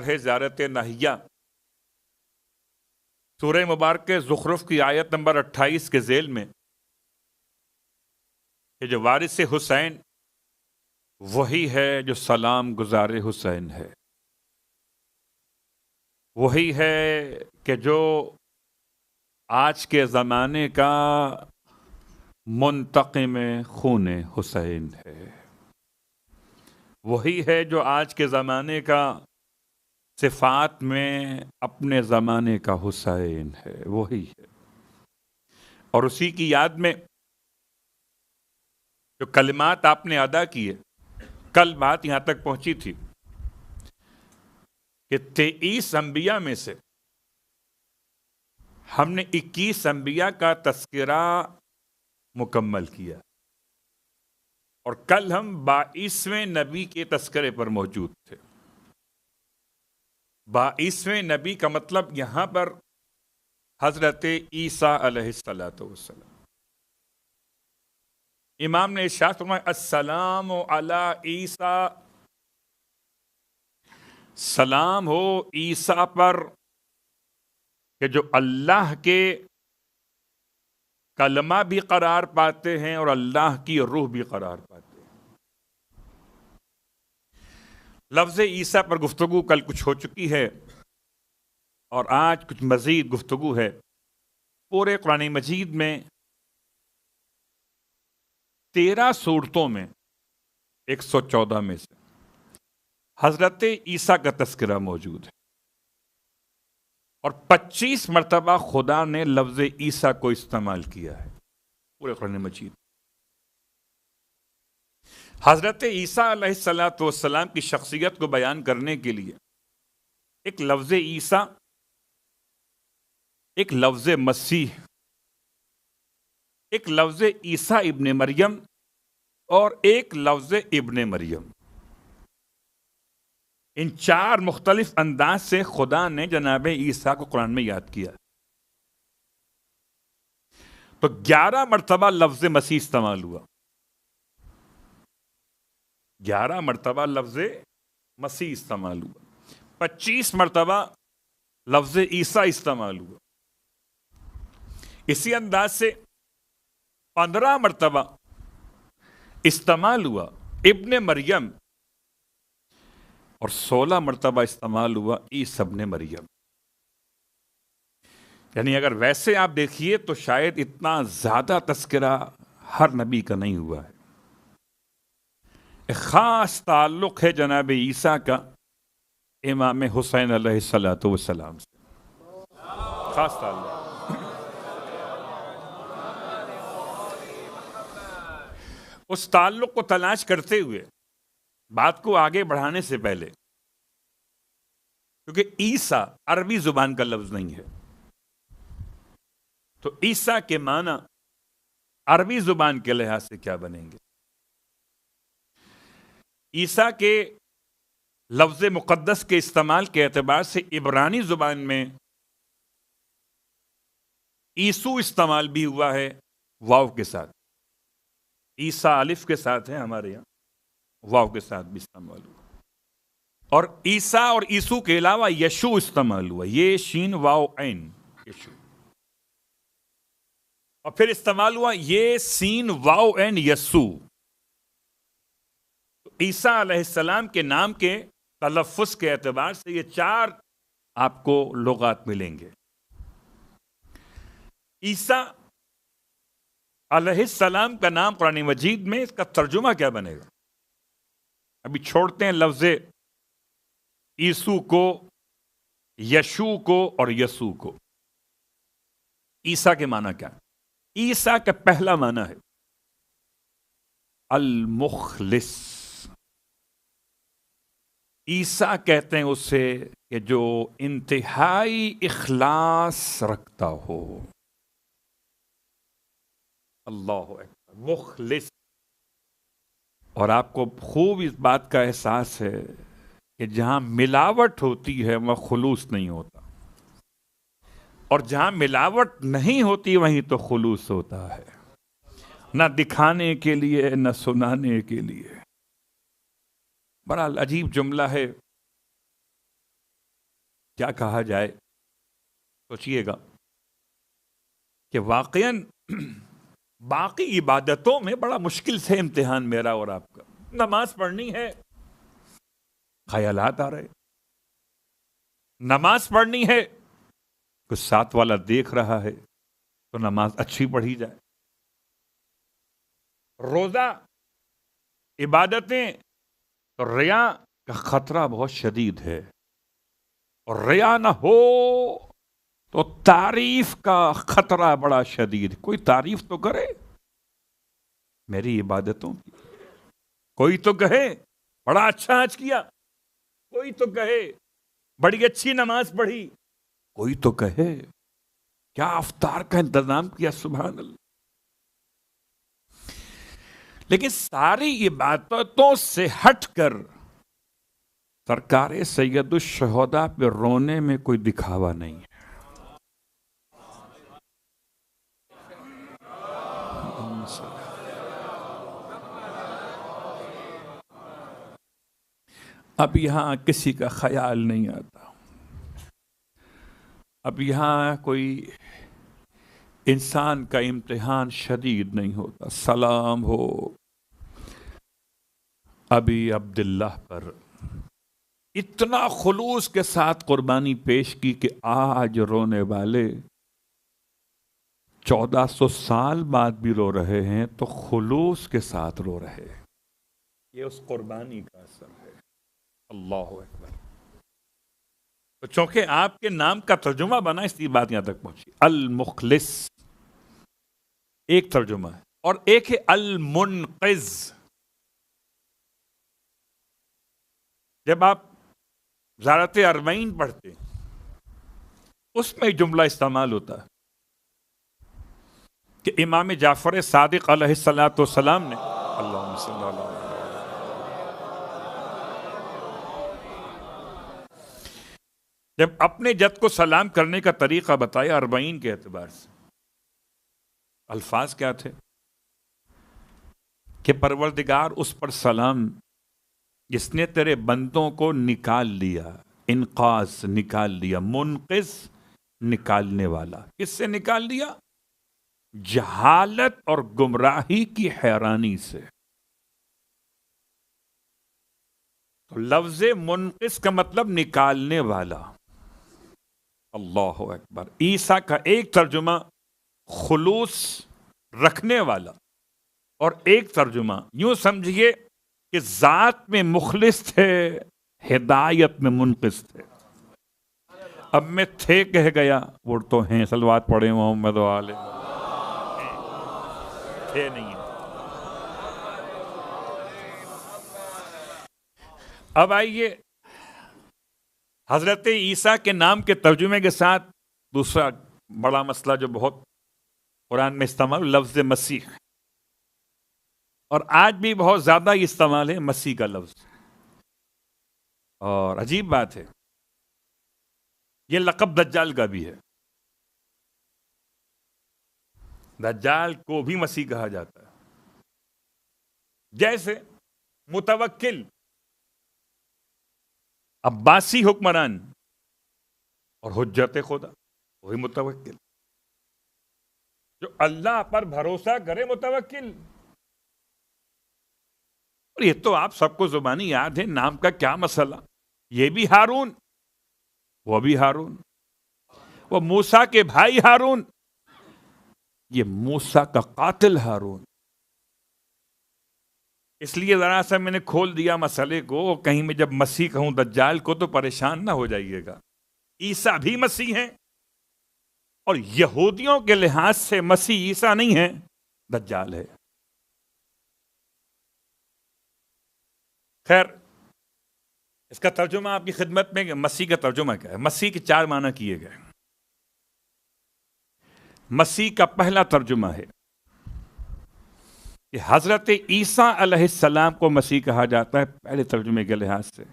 ہے زیارت ناہیہ سورہ مبارک زخرف کی آیت نمبر 28 کے ذیل میں کہ جو وارث حسین وہی ہے جو سلام گزار حسین ہے، وہی ہے کہ جو آج کے زمانے کا منتقم خون حسین ہے، وہی ہے جو آج کے زمانے کا صفات میں اپنے زمانے کا حسین ہے، وہی ہے۔ اور اسی کی یاد میں جو کلمات آپ نے ادا کیے، کل بات یہاں تک پہنچی تھی کہ 23 انبیاء میں سے ہم نے 21 انبیاء کا تذکرہ مکمل کیا، اور کل ہم 22ویں نبی کے تذکرے پر موجود تھے۔ 22ویں نبی کا مطلب یہاں پر حضرت عیسیٰ علیہ السلام۔ امام نے ارشاد فرمایا السلام علی عیسیٰ، سلام ہو عیسیٰ پر کہ جو اللہ کے کلمہ بھی قرار پاتے ہیں اور اللہ کی روح بھی قرار پاتے ہیں۔ لفظ عیسیٰ پر گفتگو کل کچھ ہو چکی ہے اور آج کچھ مزید گفتگو ہے۔ پورے قرآن مجید میں 13 سورتوں میں 114 میں سے حضرت عیسیٰ کا تذکرہ موجود ہے، اور 25 مرتبہ خدا نے لفظ عیسیٰ کو استعمال کیا ہے پورے قرآن مجید۔ حضرت عیسیٰ علیہ السلام کی شخصیت کو بیان کرنے کے لیے ایک لفظ عیسیٰ، ایک لفظ مسیح، ایک لفظ عیسیٰ ابن مریم اور ایک لفظ ابن مریم، ان 4 مختلف انداز سے خدا نے جناب عیسیٰ کو قرآن میں یاد کیا۔ تو 11 مرتبہ لفظ مسیح استعمال ہوا، 11 مرتبہ لفظ مسیح استعمال ہوا، 25 مرتبہ لفظ عیسیٰ استعمال ہوا۔ اسی انداز سے 15 مرتبہ استعمال ہوا ابن مریم، اور 16 مرتبہ استعمال ہوا عیسیٰ ابن مریم۔ یعنی اگر ویسے آپ دیکھیے تو شاید اتنا زیادہ تذکرہ ہر نبی کا نہیں ہوا ہے۔ ایک خاص تعلق ہے جناب عیسیٰ کا امام حسین علیہ السلام سے، خاص تعلق۔ اس تعلق کو تلاش کرتے ہوئے بات کو آگے بڑھانے سے پہلے، کیونکہ عیسیٰ عربی زبان کا لفظ نہیں ہے، تو عیسیٰ کے معنی عربی زبان کے لحاظ سے کیا بنیں گے؟ عیسیٰ کے لفظ مقدس کے استعمال کے اعتبار سے عبرانی زبان میں عیسو استعمال بھی ہوا ہے واو کے ساتھ، عیسیٰ الف کے ساتھ ہے، ہمارے یہاں واو کے ساتھ بھی استعمال ہوا، اور عیسیٰ اور عیسو کے علاوہ یشو استعمال ہوا، یہ شین واو عین یشو، اور پھر استعمال ہوا یہ سین واو عین یسو۔ عیسیٰ علیہ السلام کے نام کے تلفظ کے اعتبار سے یہ 4 آپ کو لغات ملیں گے۔ عیسیٰ علیہ السلام کا نام قرآن مجید میں اس کا ترجمہ کیا بنے گا؟ ابھی چھوڑتے ہیں لفظ عیسو کو، یشو کو اور یسو کو۔ عیسیٰ کے معنی کیا ہے؟ عیسیٰ کا پہلا معنی ہے المخلص۔ عیسیٰ کہتے ہیں اسے کہ جو انتہائی اخلاص رکھتا ہو، اللہ اکبر، مخلص۔ اور آپ کو خوب اس بات کا احساس ہے کہ جہاں ملاوٹ ہوتی ہے وہاں خلوص نہیں ہوتا، اور جہاں ملاوٹ نہیں ہوتی وہیں تو خلوص ہوتا ہے، نہ دکھانے کے لیے نہ سنانے کے لیے۔ بڑا عجیب جملہ ہے کیا کہا جائے، سوچئے گا کہ واقعاً باقی عبادتوں میں بڑا مشکل سے امتحان میرا اور آپ کا. نماز پڑھنی ہے، خیالات آ رہے. نماز پڑھنی ہے، کچھ ساتھ والا دیکھ رہا ہے تو نماز اچھی پڑھی جائے. روزہ، عبادتیں، تو ریا کا خطرہ بہت شدید ہے. اور ریا نہ ہو تو تعریف کا خطرہ بڑا شدید. کوئی تعریف تو کرے میری عبادتوں کی، کوئی تو کہے بڑا اچھا حج کیا، کوئی تو کہے بڑی اچھی نماز پڑھی، کوئی تو کہے کیا افطار کا انتظام کیا، سبحان اللہ. لیکن ساری عبادتوں سے ہٹ کر سرکار سید الشہداء پہ رونے میں کوئی دکھاوا نہیں ہے. اب یہاں کسی کا خیال نہیں آتا، اب یہاں کوئی انسان کا امتحان شدید نہیں ہوتا. سلام ہو ابی عبداللہ پر، اتنا خلوص کے ساتھ قربانی پیش کی کہ آج رونے والے 1400 سال بعد بھی رو رہے ہیں تو خلوص کے ساتھ رو رہے ہیں. یہ اس قربانی کا اثر ہے. اللہ اکبر. تو چونکہ آپ کے نام کا ترجمہ بنا اس لیے بات یہاں تک پہنچی. المخلص ایک ترجمہ ہے، اور ایک ہے المنقذ. جب آپ زیارت اربعین پڑھتے اس میں جملہ استعمال ہوتا ہے کہ امام جعفر صادق علیہ الصلوۃ والسلام نے اللہم صلی اللہ علیہ جب اپنے جد کو سلام کرنے کا طریقہ بتایا اربعین کے اعتبار سے. الفاظ کیا تھے کہ پروردگار اس پر سلام جس نے تیرے بندوں کو نکال لیا. انقاذ نکال لیا، منقذ نکالنے والا. کس سے نکال لیا؟ جہالت اور گمراہی کی حیرانی سے. تو لفظ منقذ کا مطلب نکالنے والا. اللہ اکبر. عیسیٰ کا ایک ترجمہ خلوص رکھنے والا، اور ایک ترجمہ یوں سمجھیے کہ ذات میں مخلص تھے، ہدایت میں منقذ تھے. اب میں تھے کہہ گیا، وہ تو ہیں صلوات پڑھے محمد و آلہ، تھے نہیں ہیں. اب آئیے حضرت عیسیٰ کے نام کے ترجمے کے ساتھ دوسرا بڑا مسئلہ جو بہت قرآن میں استعمال، لفظ مسیح. اور آج بھی بہت زیادہ استعمال ہے مسیح کا لفظ. اور عجیب بات ہے، یہ لقب دجال کا بھی ہے. دجال کو بھی مسیح کہا جاتا ہے. جیسے متوکل عباسی حکمران اور حجت خدا، وہی متوکل. جو اللہ پر بھروسہ کرے متوکل. اور یہ تو آپ سب کو زبانی یاد ہے، نام کا کیا مسئلہ. یہ بھی ہارون، وہ بھی ہارون. وہ موسیٰ کے بھائی ہارون، یہ موسیٰ کا قاتل ہارون. اس لیے ذرا سا میں نے کھول دیا مسئلے کو، کہیں میں جب مسیح کہوں دجال کو تو پریشان نہ ہو جائیے گا. عیسیٰ بھی مسیح ہیں، اور یہودیوں کے لحاظ سے مسیح عیسیٰ نہیں ہے، دجال ہے. خیر، اس کا ترجمہ آپ کی خدمت میں کہ مسیح کا ترجمہ کیا ہے. مسیح کے 4 معنی کیے گئے. مسیح کا پہلا ترجمہ ہے کہ حضرت عیسیٰ علیہ السلام کو مسیح کہا جاتا ہے پہلے ترجمے کے لحاظ سے،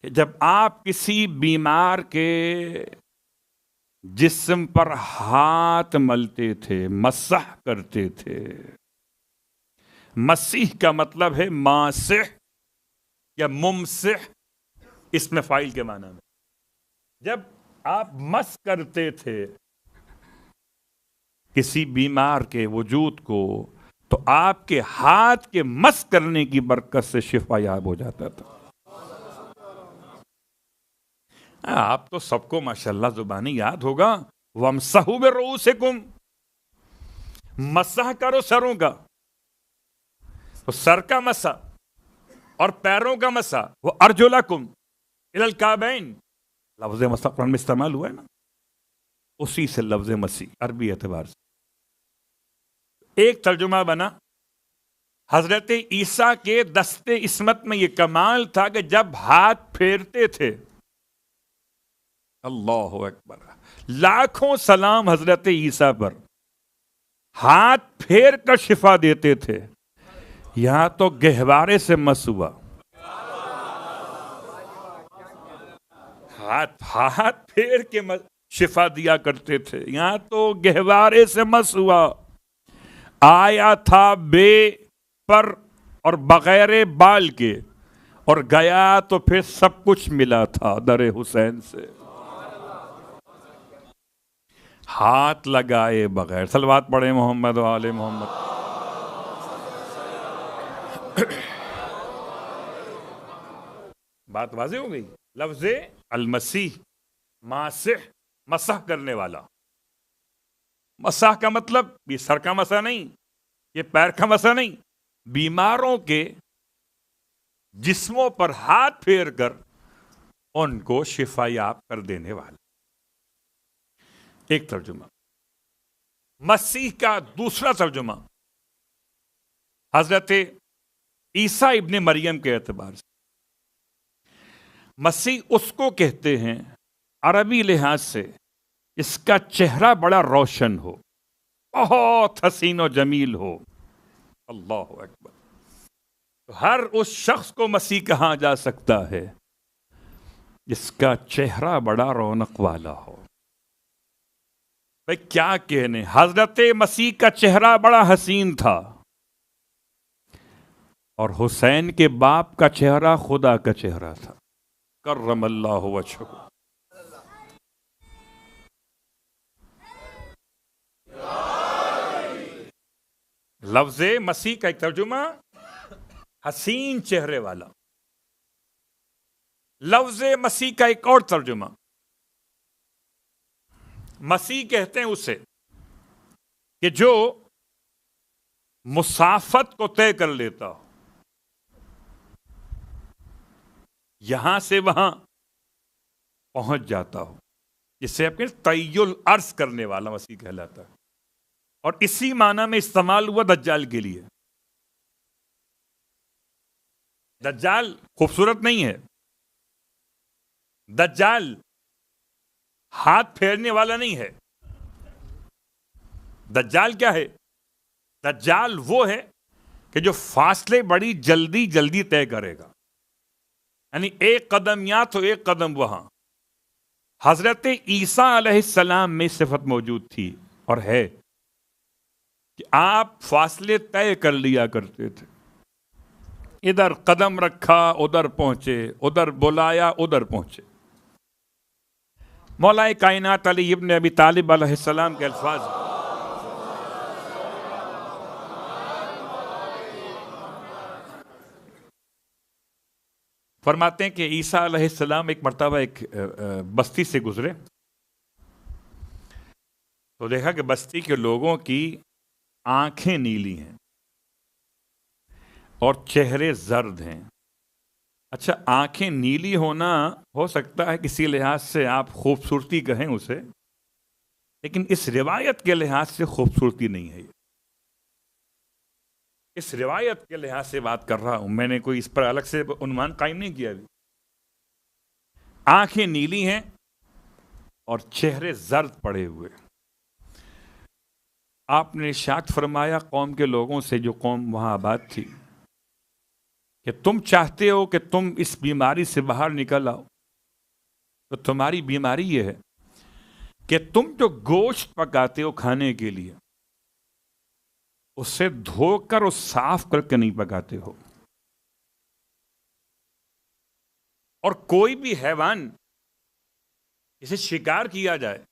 کہ جب آپ کسی بیمار کے جسم پر ہاتھ ملتے تھے، مسح کرتے تھے. مسیح کا مطلب ہے ماسح یا ممسح، اس میں فاعل کے معنی میں. جب آپ مس کرتے تھے کسی بیمار کے وجود کو تو آپ کے ہاتھ کے مس کرنے کی برکت سے شفا یاب ہو جاتا تھا. آپ تو سب کو ماشاءاللہ زبانی یاد ہوگا. وَامْسَحُوا بِرُؤُوسِكُمْ، مسح کرو سروں کا. تو سر کا مسح اور پیروں کا مسح وہ ارجلکم الی الکعبین، لفظ مسح قرآن میں استعمال ہوا ہے نا، اسی سے لفظ مسیح عربی اعتبار سے. ایک ترجمہ بنا. حضرت عیسیٰ کے دست عصمت میں یہ کمال تھا کہ جب ہاتھ پھیرتے تھے، اللہ اکبر، لاکھوں سلام حضرت عیسیٰ پر، ہاتھ پھیر کر شفا دیتے تھے. یہاں تو گہوارے سے مس ہوا، ہاتھ پھیر کے شفا دیا کرتے تھے، یہاں تو گہوارے سے مس ہوا. آیا تھا بے پر اور بغیر بال کے، اور گیا تو پھر سب کچھ ملا تھا در حسین سے. ہاتھ لگائے بغیر. صلوات پڑھے محمد و آل محمد. بات واضح ہو گئی. لفظ المسیح، ماسح، مسح کرنے والا. مسح کا مطلب یہ سر کا مسح نہیں، یہ پیر کا مسح نہیں، بیماروں کے جسموں پر ہاتھ پھیر کر ان کو شفا یاب کر دینے والا. ایک ترجمہ. مسیح کا دوسرا ترجمہ حضرت عیسیٰ ابن مریم کے اعتبار سے. مسیح اس کو کہتے ہیں عربی لحاظ سے اس کا چہرہ بڑا روشن ہو، بہت حسین و جمیل ہو. اللہ اکبر. ہر اس شخص کو مسیح کہا جا سکتا ہے جس کا چہرہ بڑا رونق والا ہو. بھئی کیا کہنے، حضرت مسیح کا چہرہ بڑا حسین تھا، اور حسین کے باپ کا چہرہ خدا کا چہرہ تھا، کرم اللہ وجہہ. لفظ مسیح کا ایک ترجمہ حسین چہرے والا. لفظ مسیح کا ایک اور ترجمہ، مسیح کہتے ہیں اسے کہ جو مسافت کو طے کر لیتا ہو، یہاں سے وہاں پہنچ جاتا ہو، جسے اپنے طی الارض کرنے والا مسیح کہلاتا ہے. اور اسی معنی میں استعمال ہوا دجال کے لیے. دجال خوبصورت نہیں ہے، دجال ہاتھ پھیرنے والا نہیں ہے. دجال کیا ہے؟ دجال وہ ہے کہ جو فاصلے بڑی جلدی جلدی طے کرے گا، یعنی ایک قدم یہاں تو ایک قدم وہاں. حضرت عیسیٰ علیہ السلام میں صفت موجود تھی اور ہے کہ آپ فاصلے طے کر لیا کرتے تھے. ادھر قدم رکھا ادھر پہنچے، ادھر بلایا ادھر پہنچے. مولا کائنات علی ابن ابی طالب علیہ السلام کے الفاظ فرماتے ہیں کہ عیسیٰ علیہ السلام ایک مرتبہ ایک بستی سے گزرے تو دیکھا کہ بستی کے لوگوں کی آنکھیں نیلی ہیں اور چہرے زرد ہیں. اچھا، آنکھیں نیلی ہونا ہو سکتا ہے کسی لحاظ سے آپ خوبصورتی کہیں اسے، لیکن اس روایت کے لحاظ سے خوبصورتی نہیں ہے. اس روایت کے لحاظ سے بات کر رہا ہوں، میں نے کوئی اس پر الگ سے عنوان قائم نہیں کیا ابھی. آنکھیں نیلی ہیں اور چہرے زرد پڑے ہوئے. آپ نے ارشاد فرمایا قوم کے لوگوں سے، جو قوم وہاں آباد تھی، کہ تم چاہتے ہو کہ تم اس بیماری سے باہر نکل آؤ، تو تمہاری بیماری یہ ہے کہ تم جو گوشت پکاتے ہو کھانے کے لیے، اسے دھو کر اور صاف کر کے نہیں پکاتے ہو. اور کوئی بھی حیوان اسے شکار کیا جائے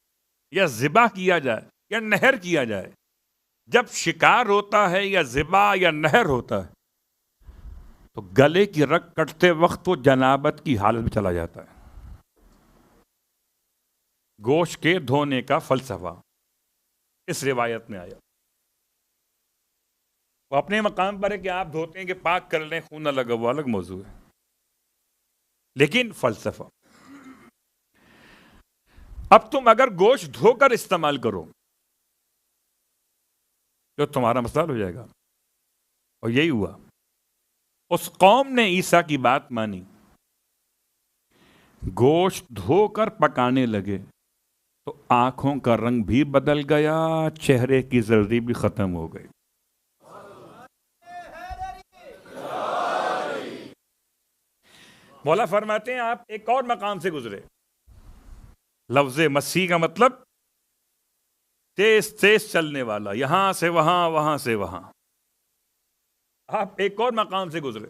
یا ذبح کیا جائے یا نہر کیا جائے، جب شکار ہوتا ہے یا ذبح یا نہر ہوتا ہے تو گلے کی رگ کٹتے وقت وہ جنابت کی حالت میں چلا جاتا ہے۔ گوشت کے دھونے کا فلسفہ اس روایت میں آیا۔ وہ اپنے مقام پر ہے کہ آپ دھوتے ہیں کہ پاک کر لیں، خون نہ لگا، وہ الگ موضوع ہے، لیکن فلسفہ۔ اب تم اگر گوشت دھو کر استعمال کرو تو تمہارا مسئلہ ہو جائے گا، اور یہی ہوا۔ اس قوم نے عیسیٰ کی بات مانی، گوشت دھو کر پکانے لگے تو آنکھوں کا رنگ بھی بدل گیا، چہرے کی زردی بھی ختم ہو گئی۔ مولا فرماتے ہیں آپ ایک اور مقام سے گزرے۔ لفظ مسیح کا مطلب تیز تیز چلنے والا، یہاں سے وہاں، وہاں سے وہاں۔ آپ ایک اور مقام سے گزرے،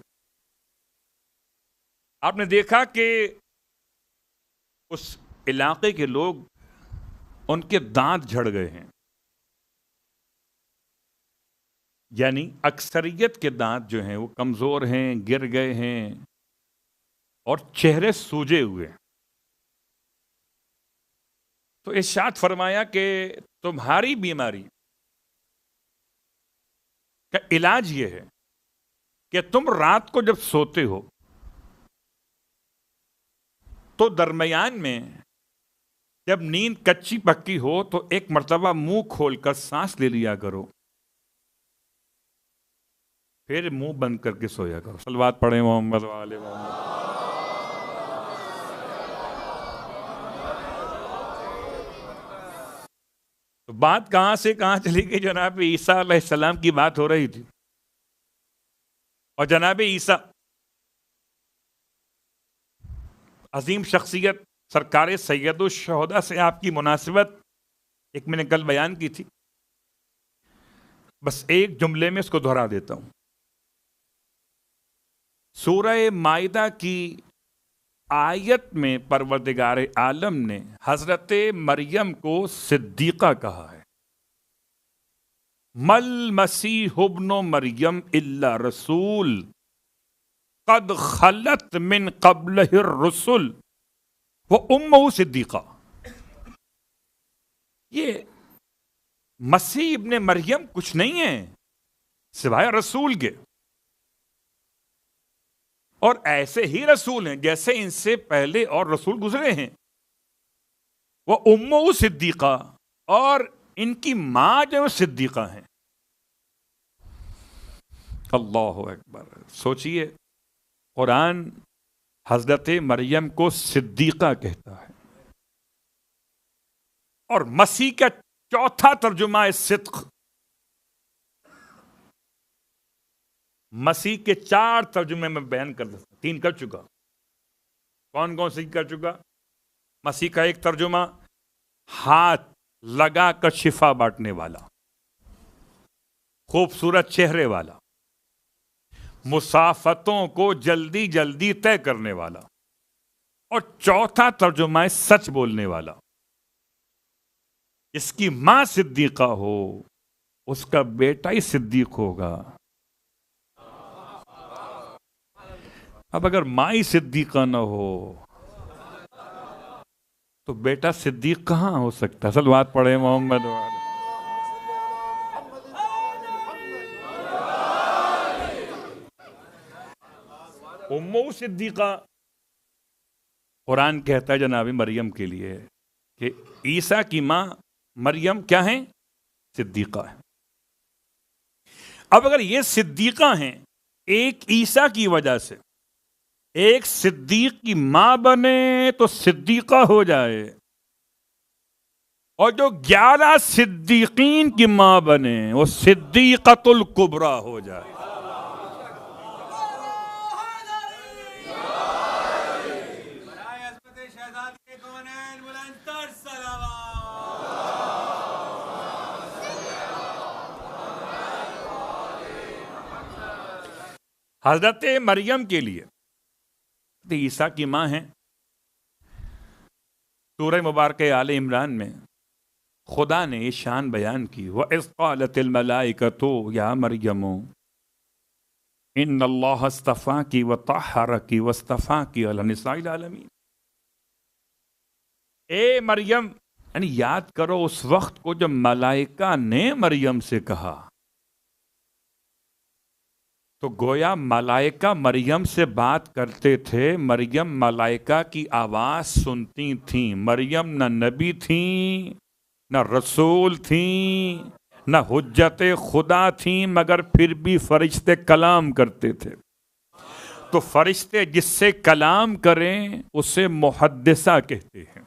آپ نے دیکھا کہ اس علاقے کے لوگ، ان کے دانت جھڑ گئے ہیں، یعنی اکثریت کے دانت جو ہیں وہ کمزور ہیں، گر گئے ہیں، اور چہرے سوجے ہوئے ہیں۔ تو ارشاد فرمایا کہ تمہاری بیماری کا علاج یہ ہے کہ تم رات کو جب سوتے ہو تو درمیان میں جب نیند کچی پکی ہو تو ایک مرتبہ منہ کھول کر سانس لے لیا کرو، پھر منہ بند کر کے سویا کرو۔ صلوات پڑھیں محمد وآل محمد۔ تو بات کہاں سے کہاں چلی گئی؟ جناب عیسیٰ علیہ السلام کی بات ہو رہی تھی، اور جناب عیسیٰ عظیم شخصیت، سرکار سید الشہداء سے آپ کی مناسبت ایک میں نے کل بیان کی تھی، بس ایک جملے میں اس کو دہرا دیتا ہوں۔ سورہ مائدہ کی آیت میں پروردگار عالم نے حضرت مریم کو صدیقہ کہا ہے۔ مل مسیح ابن مریم الا رسول قد خلت من قبلہ الرسل وامہ صدیقہ۔ یہ مسیح ابن مریم کچھ نہیں ہے سوائے رسول کے، اور ایسے ہی رسول ہیں جیسے ان سے پہلے اور رسول گزرے ہیں۔ وہ امہ صدیقہ، اور ان کی ماں جو صدیقہ ہیں۔ اللہ اکبر! سوچئے، قرآن حضرت مریم کو صدیقہ کہتا ہے، اور مسیح کا چوتھا ترجمہ ہے صدق۔ مسیح کے 4 ترجمے میں بیان کر دیتا، 3 کر چکا۔ کون کون سے کر چکا؟ مسیح کا ایک ترجمہ ہاتھ لگا کر شفا بانٹنے والا، خوبصورت چہرے والا، مسافتوں کو جلدی جلدی طے کرنے والا، اور چوتھا ترجمہ ہے سچ بولنے والا۔ اس کی ماں صدیقہ ہو، اس کا بیٹا ہی صدیق ہوگا۔ اب اگر ماں ہی صدیقہ نہ ہو تو بیٹا صدیق کہاں ہو سکتا ہے؟ صلوات پڑھے محمد وآلہ۔ امہ صدیقہ، قرآن کہتا ہے جناب مریم کے لیے کہ عیسیٰ کی ماں مریم کیا ہیں؟ صدیقہ ہے۔ اب اگر یہ صدیقہ ہیں، ایک عیسیٰ کی وجہ سے ایک صدیق کی ماں بنے تو صدیقہ ہو جائے، اور جو 11 صدیقین کی ماں بنے وہ صدیقۃ الکبریٰ ہو جائے۔ حضرت مریم کے لیے عیسیٰ کی ماں ہیں سورہ مبارکہ آل عمران میں خدا نے یہ شان بیان کی وَإِذْ قَالَتِ الْمَلَائِكَةُ يَا مَرْيَمُ إِنَّ اللَّهَ اصْطَفَاكِ وَطَهَّرَكِ وَاصْطَفَاكِ عَلَى نِسَاءِ الْعَالَمِينَ۔ اے مریم، یعنی یاد کرو اس وقت کو جب ملائکہ نے مریم سے کہا، تو گویا ملائکہ مریم سے بات کرتے تھے، مریم ملائکہ کی آواز سنتی تھیں۔ مریم نہ نبی تھیں، نہ رسول تھیں، نہ حجت خدا تھیں، مگر پھر بھی فرشتے کلام کرتے تھے۔ تو فرشتے جس سے کلام کریں اسے محدثہ کہتے ہیں۔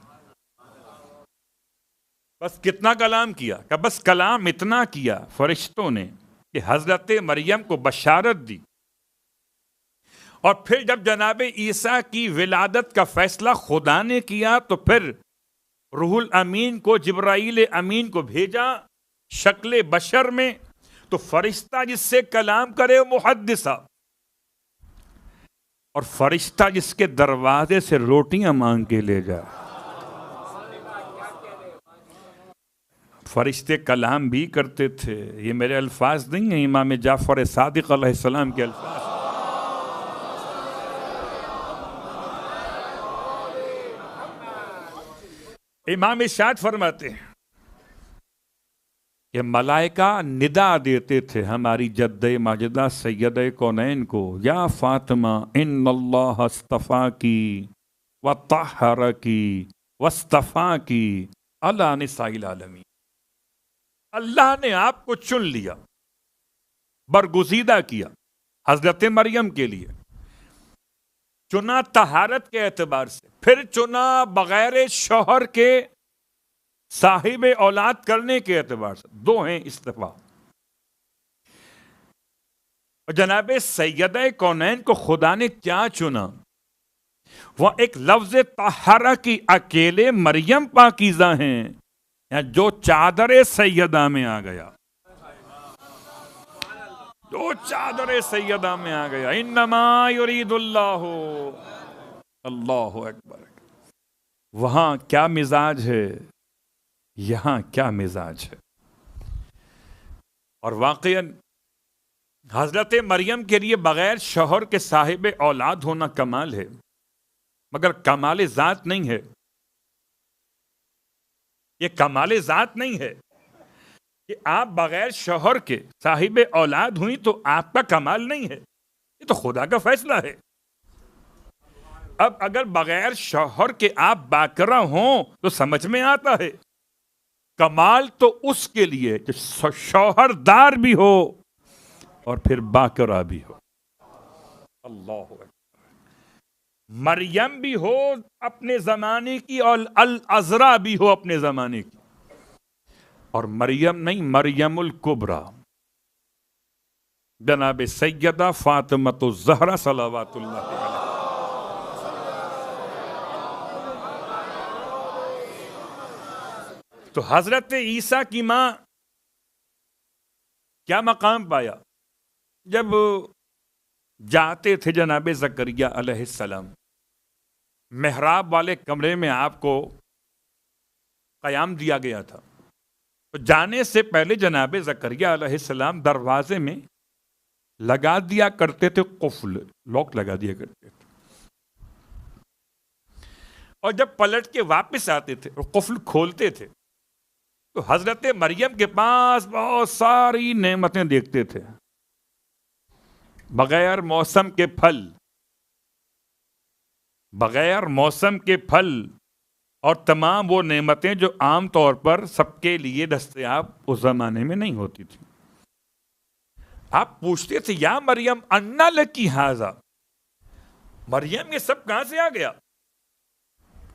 بس کتنا کلام کیا کہ بس کلام اتنا کیا فرشتوں نے کہ حضرت مریم کو بشارت دی، اور پھر جب جناب عیسیٰ کی ولادت کا فیصلہ خدا نے کیا تو پھر روح الامین کو، جبرائیل امین کو بھیجا شکل بشر میں، تو فرشتہ جس سے کلام کرے وہ محدثہ، اور فرشتہ جس کے دروازے سے روٹیاں مانگ کے لے جا۔ فرشتے کلام بھی کرتے تھے، یہ میرے الفاظ نہیں ہیں، امام جعفر صادق علیہ السلام کے الفاظ۔ امام ارشاد فرماتے ہیں کہ ملائکہ ندا دیتے تھے ہماری جدہ ماجدہ سیدہ کونین کو، یا فاطمہ ان اللہ اصطفاکی وطہرکی واصطفاکی علی نساء العالمین۔ اللہ نے آپ کو چن لیا، برگزیدہ کیا حضرت مریم کے لیے، چنا طہارت کے اعتبار سے، پھر چنا بغیر شوہر کے صاحب اولاد کرنے کے اعتبار سے، دو ہیں استفاء۔ اور جناب سیدہ کونین کو خدا نے کیا چنا؟ وہ ایک لفظ طہارہ کی اکیلے مریم پاکیزہ ہیں جو چادر سیدہ میں آ گیا، جو چادر سیدہ میں آ گیا۔ انما یرید اللہ اکبر۔ وہاں کیا مزاج ہے، یہاں کیا مزاج ہے۔ اور واقعاً حضرت مریم کے لیے بغیر شوہر کے صاحب اولاد ہونا کمال ہے، مگر کمال ذات نہیں ہے۔ یہ کمال ذات نہیں ہے کہ آپ بغیر شوہر کے صاحب اولاد ہوئی تو آپ کا کمال نہیں ہے، یہ تو خدا کا فیصلہ ہے۔ اب اگر بغیر شوہر کے آپ باکرہ ہوں تو سمجھ میں آتا ہے، کمال تو اس کے لیے جو شوہر دار بھی ہو اور پھر باکرہ بھی ہو۔ اللہ اکبر۔ مریم بھی ہو اپنے زمانے کی اور العذراء بھی ہو اپنے زمانے کی، اور مریم نہیں، مریم الکبریٰ جناب سیدہ فاطمۃ الزہرا صلوات اللہ علیہ۔ تو حضرت عیسیٰ کی ماں کیا مقام پایا؟ جب جاتے تھے جناب زکریا علیہ السلام، محراب والے کمرے میں آپ کو قیام دیا گیا تھا، تو جانے سے پہلے جناب زکریا علیہ السلام دروازے میں لگا دیا کرتے تھے قفل، لاک لگا دیا کرتے تھے، اور جب پلٹ کے واپس آتے تھے اور قفل کھولتے تھے تو حضرت مریم کے پاس بہت ساری نعمتیں دیکھتے تھے، بغیر موسم کے پھل، بغیر موسم کے پھل اور تمام وہ نعمتیں جو عام طور پر سب کے لیے دستیاب اس زمانے میں نہیں ہوتی تھی۔ آپ پوچھتے تھے یا مریم انا لکی ھذا، مریم یہ سب کہاں سے آ گیا؟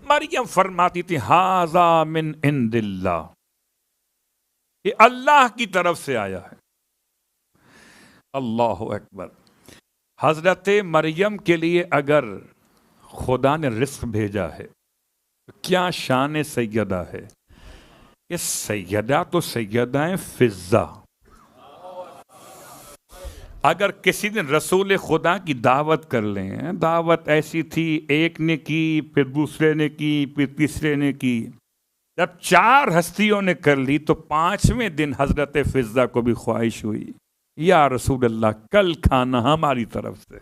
مریم فرماتی تھی ھذا من عند اللہ، یہ اللہ کی طرف سے آیا ہے۔ اللہ اکبر۔ حضرت مریم کے لیے اگر خدا نے رزق بھیجا ہے تو کیا شان سیدہ ہے؟ یہ سیدہ تو سیدہ ہیں فضہ، اگر کسی دن رسول خدا کی دعوت کر لیں، دعوت ایسی تھی، ایک نے کی، پھر دوسرے نے کی، پھر تیسرے نے کی، جب 4 ہستیوں نے کر لی تو 5ویں دن حضرت فضہ کو بھی خواہش ہوئی، یا رسول اللہ کل کھانا ہماری طرف سے۔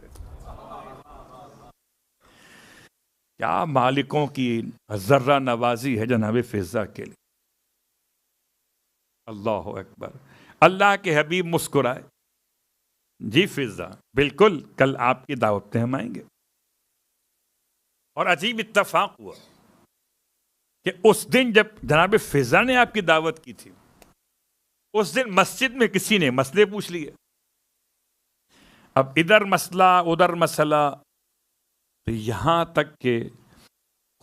کیا مالکوں کی ذرہ نوازی ہے جناب فضہ کے لیے۔ اللہ اکبر۔ اللہ کے حبیب مسکرائے، جی فضہ بالکل کل آپ کی دعوت پہ ہم آئیں گے۔ اور عجیب اتفاق ہوا کہ اس دن جب جناب فضہ نے آپ کی دعوت کی تھی، اس دن مسجد میں کسی نے مسئلے پوچھ لیے۔ اب ادھر مسئلہ ادھر مسئلہ، تو یہاں تک کہ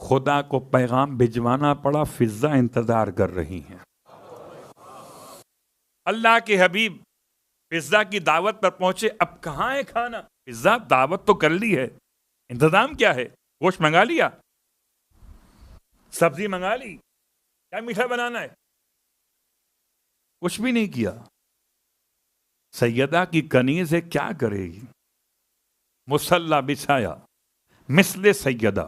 خدا کو پیغام بھجوانا پڑا، فضہ انتظار کر رہی ہیں۔ اللہ کے حبیب فضہ کی دعوت پر پہنچے، اب کہاں ہے کھانا؟ فضہ دعوت تو کر لی ہے، انتظام کیا ہے؟ گوشت منگا لیا، سبزی منگا لی، کیا میٹھا بنانا ہے؟ کچھ بھی نہیں کیا۔ سیدہ کی کنیز ہے، کیا کرے گی؟ مصلی بچھایا مثل سیدہ،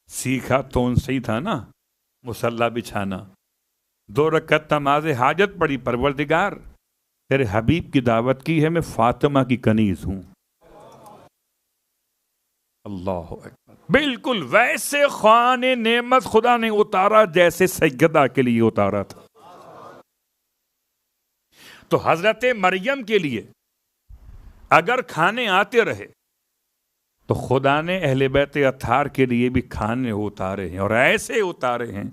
سیکھا تو ان سے ہی تھا نا مصلی بچھانا۔ 2 رکعت نماز حاجت پڑھی، پروردگار تیرے حبیب کی دعوت کی ہے، میں فاطمہ کی کنیز ہوں۔ اللہ اکبر۔ بالکل ویسے خوان نعمت خدا نے اتارا جیسے سیدہ کے لیے اتارا تھا۔ تو حضرت مریم کے لیے اگر کھانے آتے رہے تو خدا نے اہل بیت اطہار کے لیے بھی کھانے اتارے ہیں، اور ایسے اتارے ہیں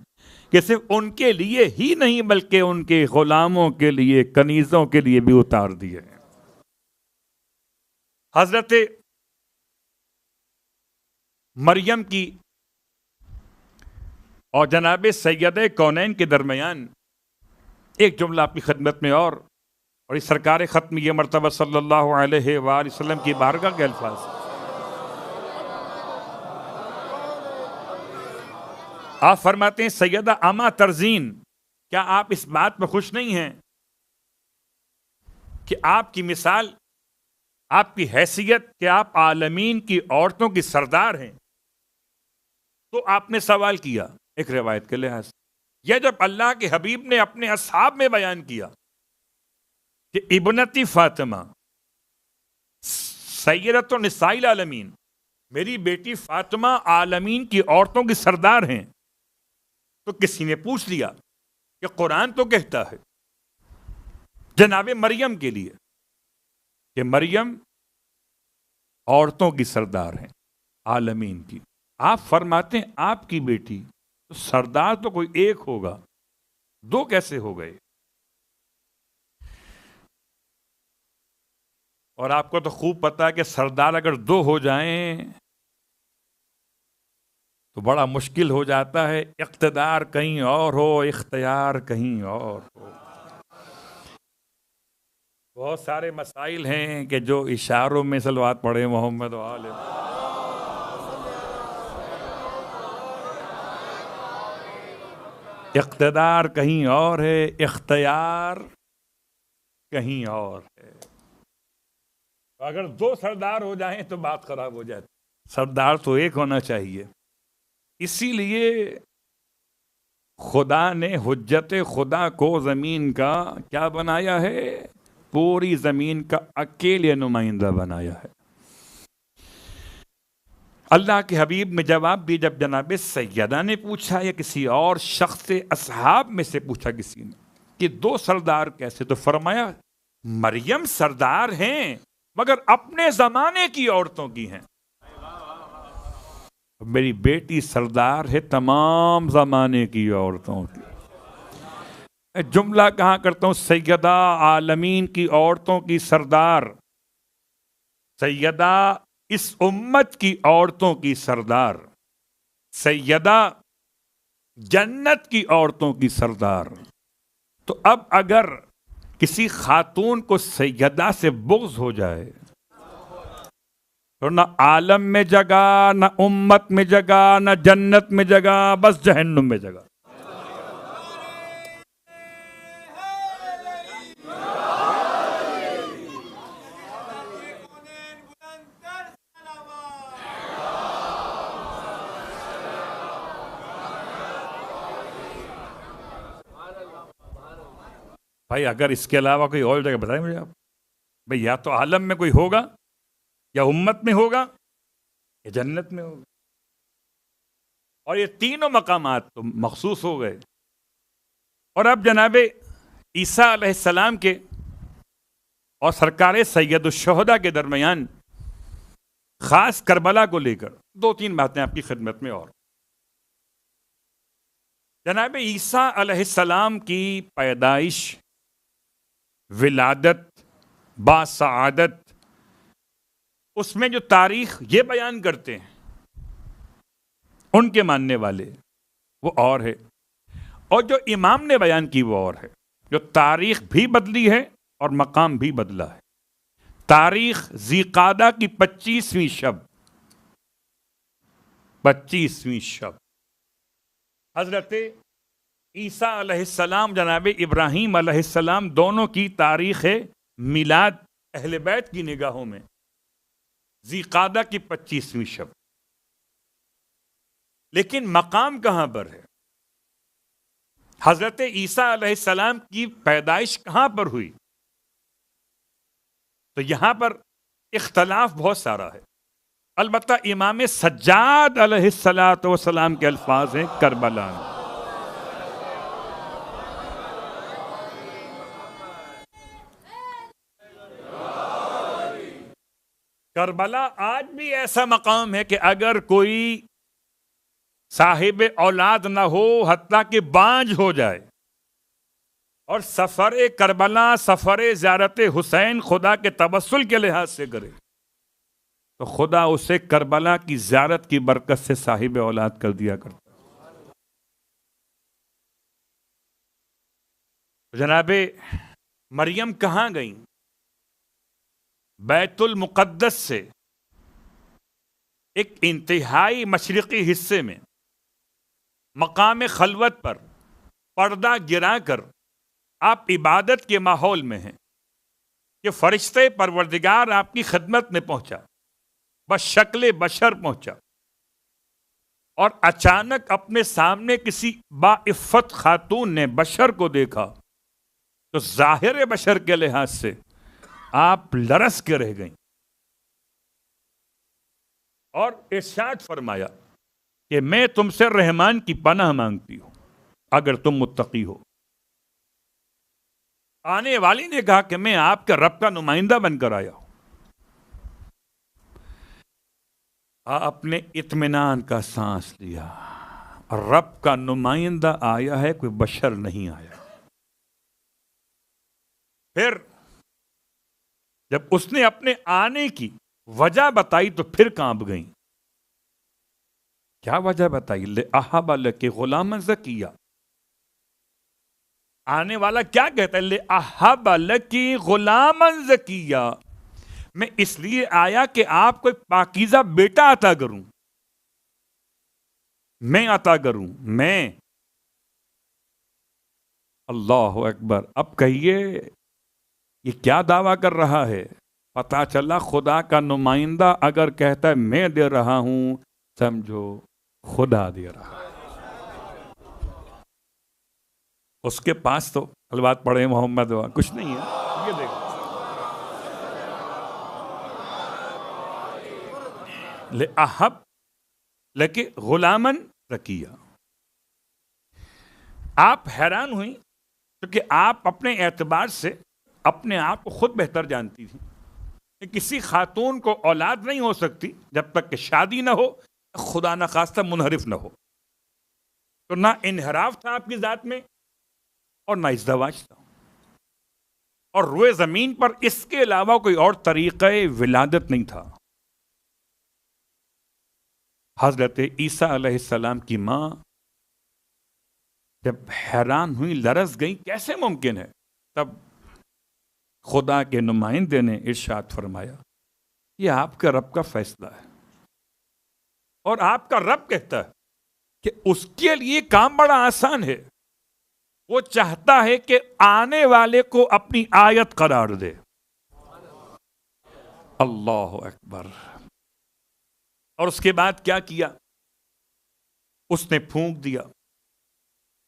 کہ صرف ان کے لیے ہی نہیں بلکہ ان کے غلاموں کے لیے، کنیزوں کے لیے بھی اتار دیے ہیں۔ حضرت مریم کی اور جناب سیدہ کونین کے درمیان ایک جملہ آپ کی خدمت میں، اور اس سرکار ختم یہ مرتبہ صلی اللہ علیہ وآلہ وسلم کی بارگاہ کے الفاظ۔ آپ فرماتے ہیں سیدہ اما ترزین، کیا آپ اس بات پہ خوش نہیں ہیں کہ آپ کی مثال، آپ کی حیثیت کہ آپ عالمین کی عورتوں کی سردار ہیں؟ تو آپ نے سوال کیا ایک روایت کے لحاظ سے، یہ جب اللہ کے حبیب نے اپنے اصحاب میں بیان کیا کہ ابنتی فاطمہ سیدۃ النساء العالمین، میری بیٹی فاطمہ عالمین کی عورتوں کی سردار ہیں، تو کسی نے پوچھ لیا کہ قرآن تو کہتا ہے جناب مریم کے لیے کہ مریم عورتوں کی سردار ہیں عالمین کی۔ آپ فرماتے ہیں آپ کی بیٹی، تو سردار تو کوئی ایک ہوگا، 2 کیسے ہو گئے؟ اور آپ کو تو خوب پتا ہے کہ سردار اگر 2 ہو جائیں تو بڑا مشکل ہو جاتا ہے، اقتدار کہیں اور ہو، اختیار کہیں اور ہو۔ بہت سارے مسائل ہیں کہ جو اشاروں میں صلوات پڑھے محمد و آل۔ اقتدار کہیں اور ہے، اختیار کہیں اور ہے۔ اگر 2 سردار ہو جائیں تو بات خراب ہو جاتی، سردار تو ایک ہونا چاہیے۔ اسی لیے خدا نے حجت خدا کو زمین کا کیا بنایا ہے؟ پوری زمین کا اکیلے نمائندہ بنایا ہے۔ اللہ کے حبیب میں جواب بھی جب جناب سیدہ نے پوچھا یا کسی اور شخص اصحاب میں سے پوچھا کسی نے کہ 2 سردار کیسے، تو فرمایا مریم سردار ہیں مگر اپنے زمانے کی عورتوں کی ہیں، میری بیٹی سردار ہے تمام زمانے کی عورتوں کی۔ جملہ کہاں کرتا ہوں، سیدہ عالمین کی عورتوں کی سردار، سیدہ اس امت کی عورتوں کی سردار، سیدہ جنت کی عورتوں کی سردار۔ تو اب اگر کسی خاتون کو سیدہ سے بغض ہو جائے تو نہ عالم میں جگہ، نہ امت میں جگہ، نہ جنت میں جگہ، بس جہنم میں جگہ۔ بھائی اگر اس کے علاوہ کوئی اور جگہ بتائیں مجھے آپ. بھائی یا تو عالم میں کوئی ہوگا، یا امت میں ہوگا، یا جنت میں ہوگا. اور یہ تینوں مقامات تو مخصوص ہو گئے. اور اب جناب عیسیٰ علیہ السلام کے اور سرکار سید الشہداء کے درمیان خاص کربلا کو لے کر دو تین باتیں آپ کی خدمت میں. اور جناب عیسیٰ علیہ السلام کی پیدائش، ولادت، باسعادت، اس میں جو تاریخ یہ بیان کرتے ہیں ان کے ماننے والے وہ اور ہے، اور جو امام نے بیان کی وہ اور ہے. جو تاریخ بھی بدلی ہے اور مقام بھی بدلا ہے. تاریخ ذی قعدہ کی 25ویں شب، 25ویں شب حضرت عیسیٰ علیہ السلام، جناب ابراہیم علیہ السلام دونوں کی تاریخ میلاد اہل بیت کی نگاہوں میں ذی قعدہ کی 25ویں شب. لیکن مقام کہاں پر ہے؟ حضرت عیسیٰ علیہ السلام کی پیدائش کہاں پر ہوئی؟ تو یہاں پر اختلاف بہت سارا ہے. البتہ امام سجاد علیہ السلام کے الفاظ ہیں کربلا میں. کربلا آج بھی ایسا مقام ہے کہ اگر کوئی صاحب اولاد نہ ہو، حتیٰ کہ بانجھ ہو جائے، اور سفر کربلا، سفر زیارت حسین خدا کے توسل کے لحاظ سے کرے، تو خدا اسے کربلا کی زیارت کی برکت سے صاحب اولاد کر دیا کرتا. جناب مریم کہاں گئیں؟ بیت المقدس سے ایک انتہائی مشرقی حصے میں مقام خلوت پر پردہ گرا کر آپ عبادت کے ماحول میں ہیں کہ فرشتے پروردگار آپ کی خدمت میں پہنچا، بس شکل بشر پہنچا، اور اچانک اپنے سامنے کسی باعفت خاتون نے بشر کو دیکھا تو ظاہر بشر کے لحاظ سے آپ لرز کے رہ گئیں، اور ارشاد فرمایا کہ میں تم سے رحمان کی پناہ مانگتی ہوں اگر تم متقی ہو. آنے والی نے کہا کہ میں آپ کے رب کا نمائندہ بن کر آیا ہوں. آپ نے اطمینان کا سانس لیا، رب کا نمائندہ آیا ہے، کوئی بشر نہیں آیا. پھر جب اس نے اپنے آنے کی وجہ بتائی تو پھر کانپ گئیں. کیا وجہ بتائی؟ لِأَحَبَ لَكِ غُلَامًا زَكِيًّا. آنے والا کیا کہتا ہے؟ لِأَحَبَ لَكِ غُلَامًا زَكِيًّا. میں اس لیے آیا کہ آپ کو ایک پاکیزہ بیٹا عطا کروں، میں عطا کروں، میں. اللہ اکبر. اب کہیے یہ کیا دعویٰ کر رہا ہے؟ پتا چلا خدا کا نمائندہ اگر کہتا ہے میں دے رہا ہوں، سمجھو خدا دے رہا ہے. اس کے پاس تو البات پڑھے محمد کچھ نہیں ہے. یہ دیکھو لِأَحَبَ لَكِ غُلَامًا زَكِيًّا. آپ حیران ہوئیں کیونکہ آپ اپنے اعتبار سے اپنے آپ کو خود بہتر جانتی تھی کہ کسی خاتون کو اولاد نہیں ہو سکتی جب تک کہ شادی نہ ہو، خدا نہ خواستہ منحرف نہ ہو. تو نہ انحراف تھا آپ کی ذات میں اور نہ ازدواج تھا، اور روئے زمین پر اس کے علاوہ کوئی اور طریقہ ولادت نہیں تھا. حضرت عیسیٰ علیہ السلام کی ماں جب حیران ہوئی، لرز گئی، کیسے ممکن ہے؟ تب خدا کے نمائندے نے ارشاد فرمایا یہ آپ کا رب کا فیصلہ ہے، اور آپ کا رب کہتا ہے کہ اس کے لیے کام بڑا آسان ہے. وہ چاہتا ہے کہ آنے والے کو اپنی آیت قرار دے. اللہ اکبر. اور اس کے بعد کیا کیا؟ اس نے پھونک دیا.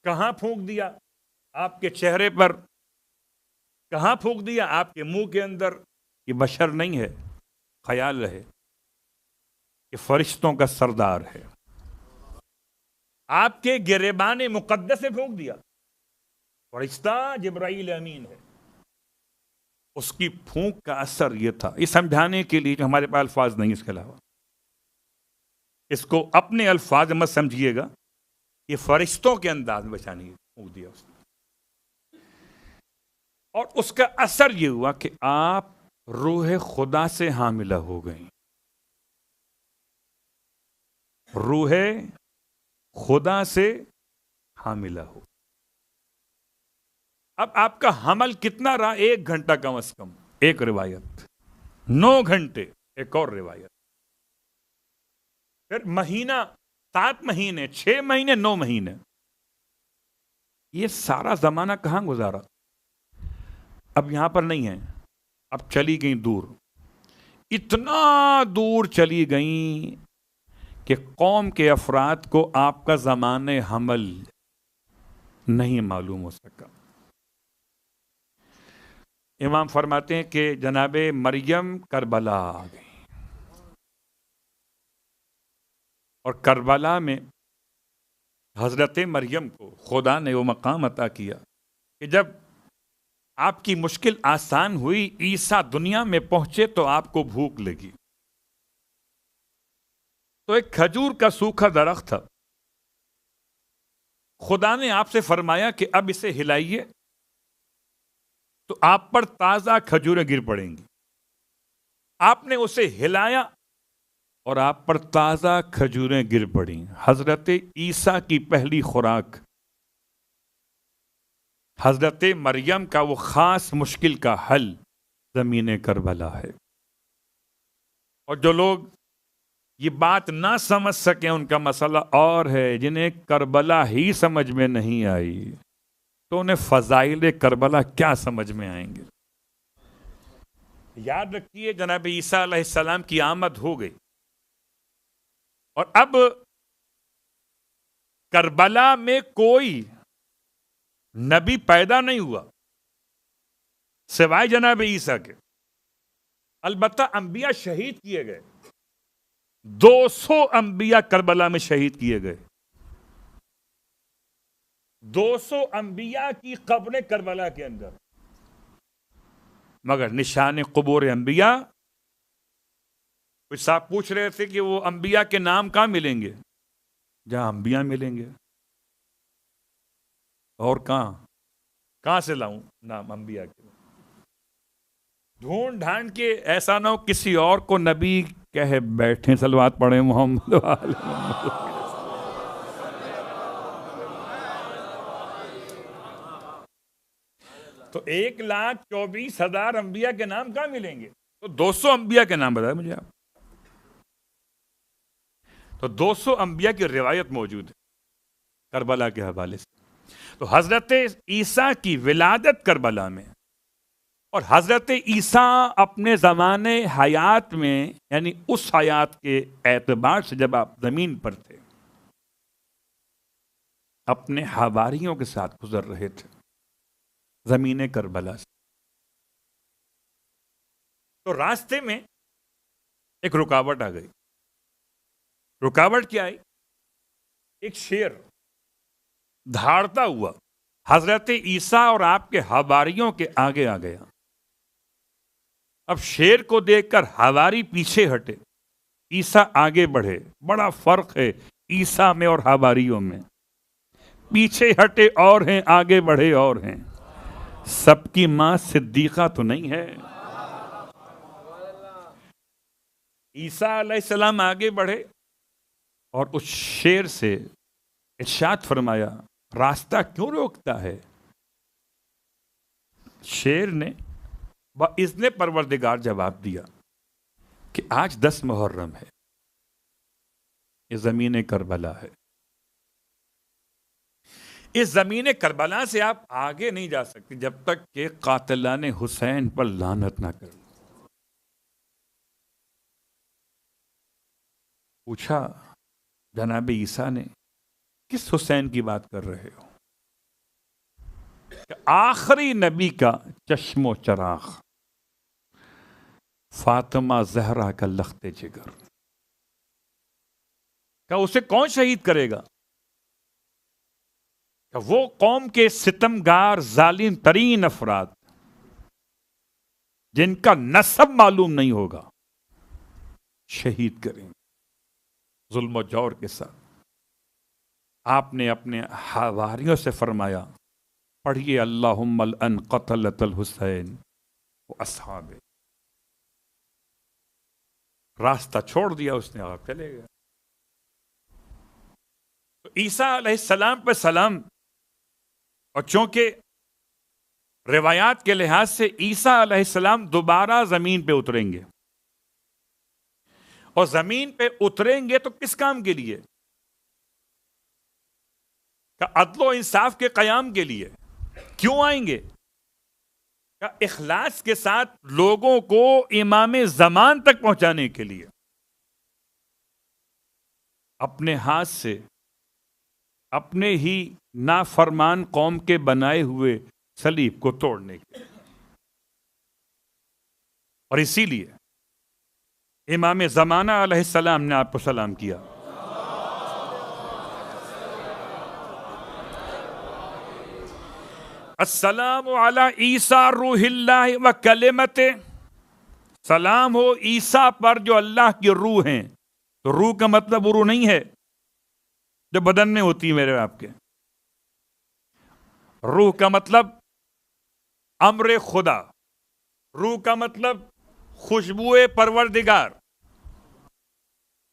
کہاں پھونک دیا؟ آپ کے چہرے پر کہاں پھونک دیا؟ آپ کے منہ کے اندر. یہ بشر نہیں ہے، خیال رہے کہ فرشتوں کا سردار ہے. آپ کے گریبان مقدس سے پھونک دیا. فرشتہ جبرائیل امین ہے. اس کی پھونک کا اثر یہ تھا. یہ سمجھانے کے لیے جو ہمارے پاس الفاظ نہیں اس کے علاوہ، اس کو اپنے الفاظ مت سمجھیے گا، یہ فرشتوں کے انداز میں بچانے کی پھونک دیا اس نے. اور اس کا اثر یہ ہوا کہ آپ روح خدا سے حاملہ ہو گئیں. روح خدا سے حاملہ ہو. اب آپ کا حمل کتنا رہا؟ 1 گھنٹہ کم از کم. ایک روایت 9 گھنٹے، ایک اور روایت. پھر مہینہ، 7 مہینے، 6 مہینے، 9 مہینے. یہ سارا زمانہ کہاں گزارا؟ اب یہاں پر نہیں ہے، اب چلی گئیں دور. اتنا دور چلی گئیں کہ قوم کے افراد کو آپ کا زمانہ حمل نہیں معلوم ہو سکا. امام فرماتے ہیں کہ جناب مریم کربلا آ گئی، اور کربلا میں حضرت مریم کو خدا نے وہ مقام عطا کیا کہ جب آپ کی مشکل آسان ہوئی، عیسیٰ دنیا میں پہنچے تو آپ کو بھوک لگی. تو ایک کھجور کا سوکھا درخت تھا. خدا نے آپ سے فرمایا کہ اب اسے ہلائیے تو آپ پر تازہ کھجوریں گر پڑیں گی. آپ نے اسے ہلایا اور آپ پر تازہ کھجوریں گر پڑیں. حضرت عیسیٰ کی پہلی خوراک حضرت مریم کا وہ خاص مشکل کا حل زمین کربلا ہے. اور جو لوگ یہ بات نہ سمجھ سکیں ان کا مسئلہ اور ہے. جنہیں کربلا ہی سمجھ میں نہیں آئی تو انہیں فضائل کربلا کیا سمجھ میں آئیں گے؟ یاد رکھیے جناب عیسیٰ علیہ السلام کی آمد ہو گئی، اور اب کربلا میں کوئی نبی پیدا نہیں ہوا سوائے جناب عیسیٰ کے. البتہ انبیاء شہید کیے گئے. 200 انبیاء کربلا میں شہید کیے گئے. 200 انبیاء کی قبریں کربلا کے اندر. مگر نشان قبور انبیاء. کچھ صاحب پوچھ رہے تھے کہ وہ انبیاء کے نام کہاں ملیں گے؟ جہاں انبیاء ملیں گے. اور کہاں سے لاؤں نام انبیاء کے؟ ڈھونڈ ڈھانڈ کے ایسا نہ ہو کسی اور کو نبی کہہ بیٹھیں. صلوات پڑھیں محمد وآل محمد. تو 1,24,000 انبیاء کے نام کہاں ملیں گے؟ تو 200 انبیاء کے نام بتائیں مجھے آپ. تو 200 انبیاء کی روایت موجود ہے کربلا کے حوالے سے. تو حضرت عیسیٰ کی ولادت کربلا میں، اور حضرت عیسیٰ اپنے زمانے حیات میں، یعنی اس حیات کے اعتبار سے جب آپ زمین پر تھے، اپنے حواریوں کے ساتھ گزر رہے تھے زمین کربلا سے. تو راستے میں ایک رکاوٹ آ گئی. رکاوٹ کیا آئی؟ ایک شیر دھاڑتا ہوا حضرت عیسیٰ اور آپ کے حواریوں کے آگے آ گیا. اب شیر کو دیکھ کر حواری پیچھے ہٹے، عیسیٰ آگے بڑھے. بڑا فرق ہے عیسیٰ میں اور حواریوں میں. پیچھے ہٹے اور ہیں، آگے بڑھے اور ہیں. سب کی ماں صدیقہ تو نہیں ہے. عیسیٰ علیہ السلام آگے بڑھے اور اس شیر سے ارشاد فرمایا، راستہ کیوں روکتا ہے؟ شیر نے باذن پروردگار جواب دیا کہ آج 10 محرم ہے، یہ زمین کربلا ہے. اس زمین کربلا سے آپ آگے نہیں جا سکتے جب تک کہ قاتلان حسین پر لعنت نہ کریں. پوچھا جناب عیسیٰ نے، کس حسین کی بات کر رہے ہو؟ کہ آخری نبی کا چشم و چراغ فاطمہ زہرا کا لخت جگر، کہ اسے کون شہید کرے گا؟ کہ وہ قوم کے ستمگار ظالم ترین افراد جن کا نسب معلوم نہیں ہوگا شہید کریں گے ظلم و جور کے ساتھ۔ آپ نے اپنے حواریوں سے فرمایا، پڑھیے اللہم الان قتلت الحسین و اصحابہ۔ راستہ چھوڑ دیا اس نے، آپ چلے گئے۔ تو عیسیٰ علیہ السلام پہ سلام، اور چونکہ روایات کے لحاظ سے عیسیٰ علیہ السلام دوبارہ زمین پہ اتریں گے، اور زمین پہ اتریں گے تو کس کام کے لیے؟ کہ عدل و انصاف کے قیام کے لیے۔ کیوں آئیں گے؟ کہ اخلاص کے ساتھ لوگوں کو امام زمان تک پہنچانے کے لیے، اپنے ہاتھ سے اپنے ہی نافرمان قوم کے بنائے ہوئے صلیب کو توڑنے کے۔ اور اسی لیے امام زمانہ علیہ السلام نے آپ کو سلام کیا۔ السلام علی عیسیٰ روح اللہ و کلمتہ، سلام ہو عیسیٰ پر جو اللہ کی روح ہیں۔ تو روح کا مطلب وہ روح نہیں ہے جو بدن میں ہوتی ہے میرے آپ کے، روح کا مطلب امر خدا، روح کا مطلب خوشبوئے پروردگار،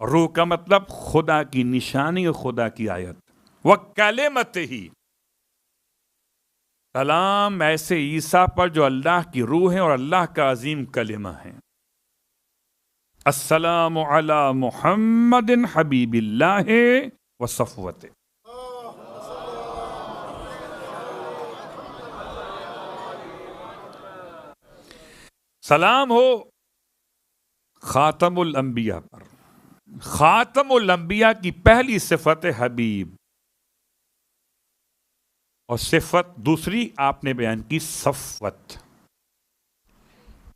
روح کا مطلب خدا کی نشانی اور خدا کی آیت۔ وَكَلِمَتِهِ، سلام ایسے عیسیٰ پر جو اللہ کی روح ہے اور اللہ کا عظیم کلمہ ہے۔ السلام علی محمد حبیب اللہ و صفوتہ، سلام ہو خاتم الانبیاء پر۔ خاتم الانبیاء کی پہلی صفت حبیب، اور صفت دوسری آپ نے بیان کی صفوت،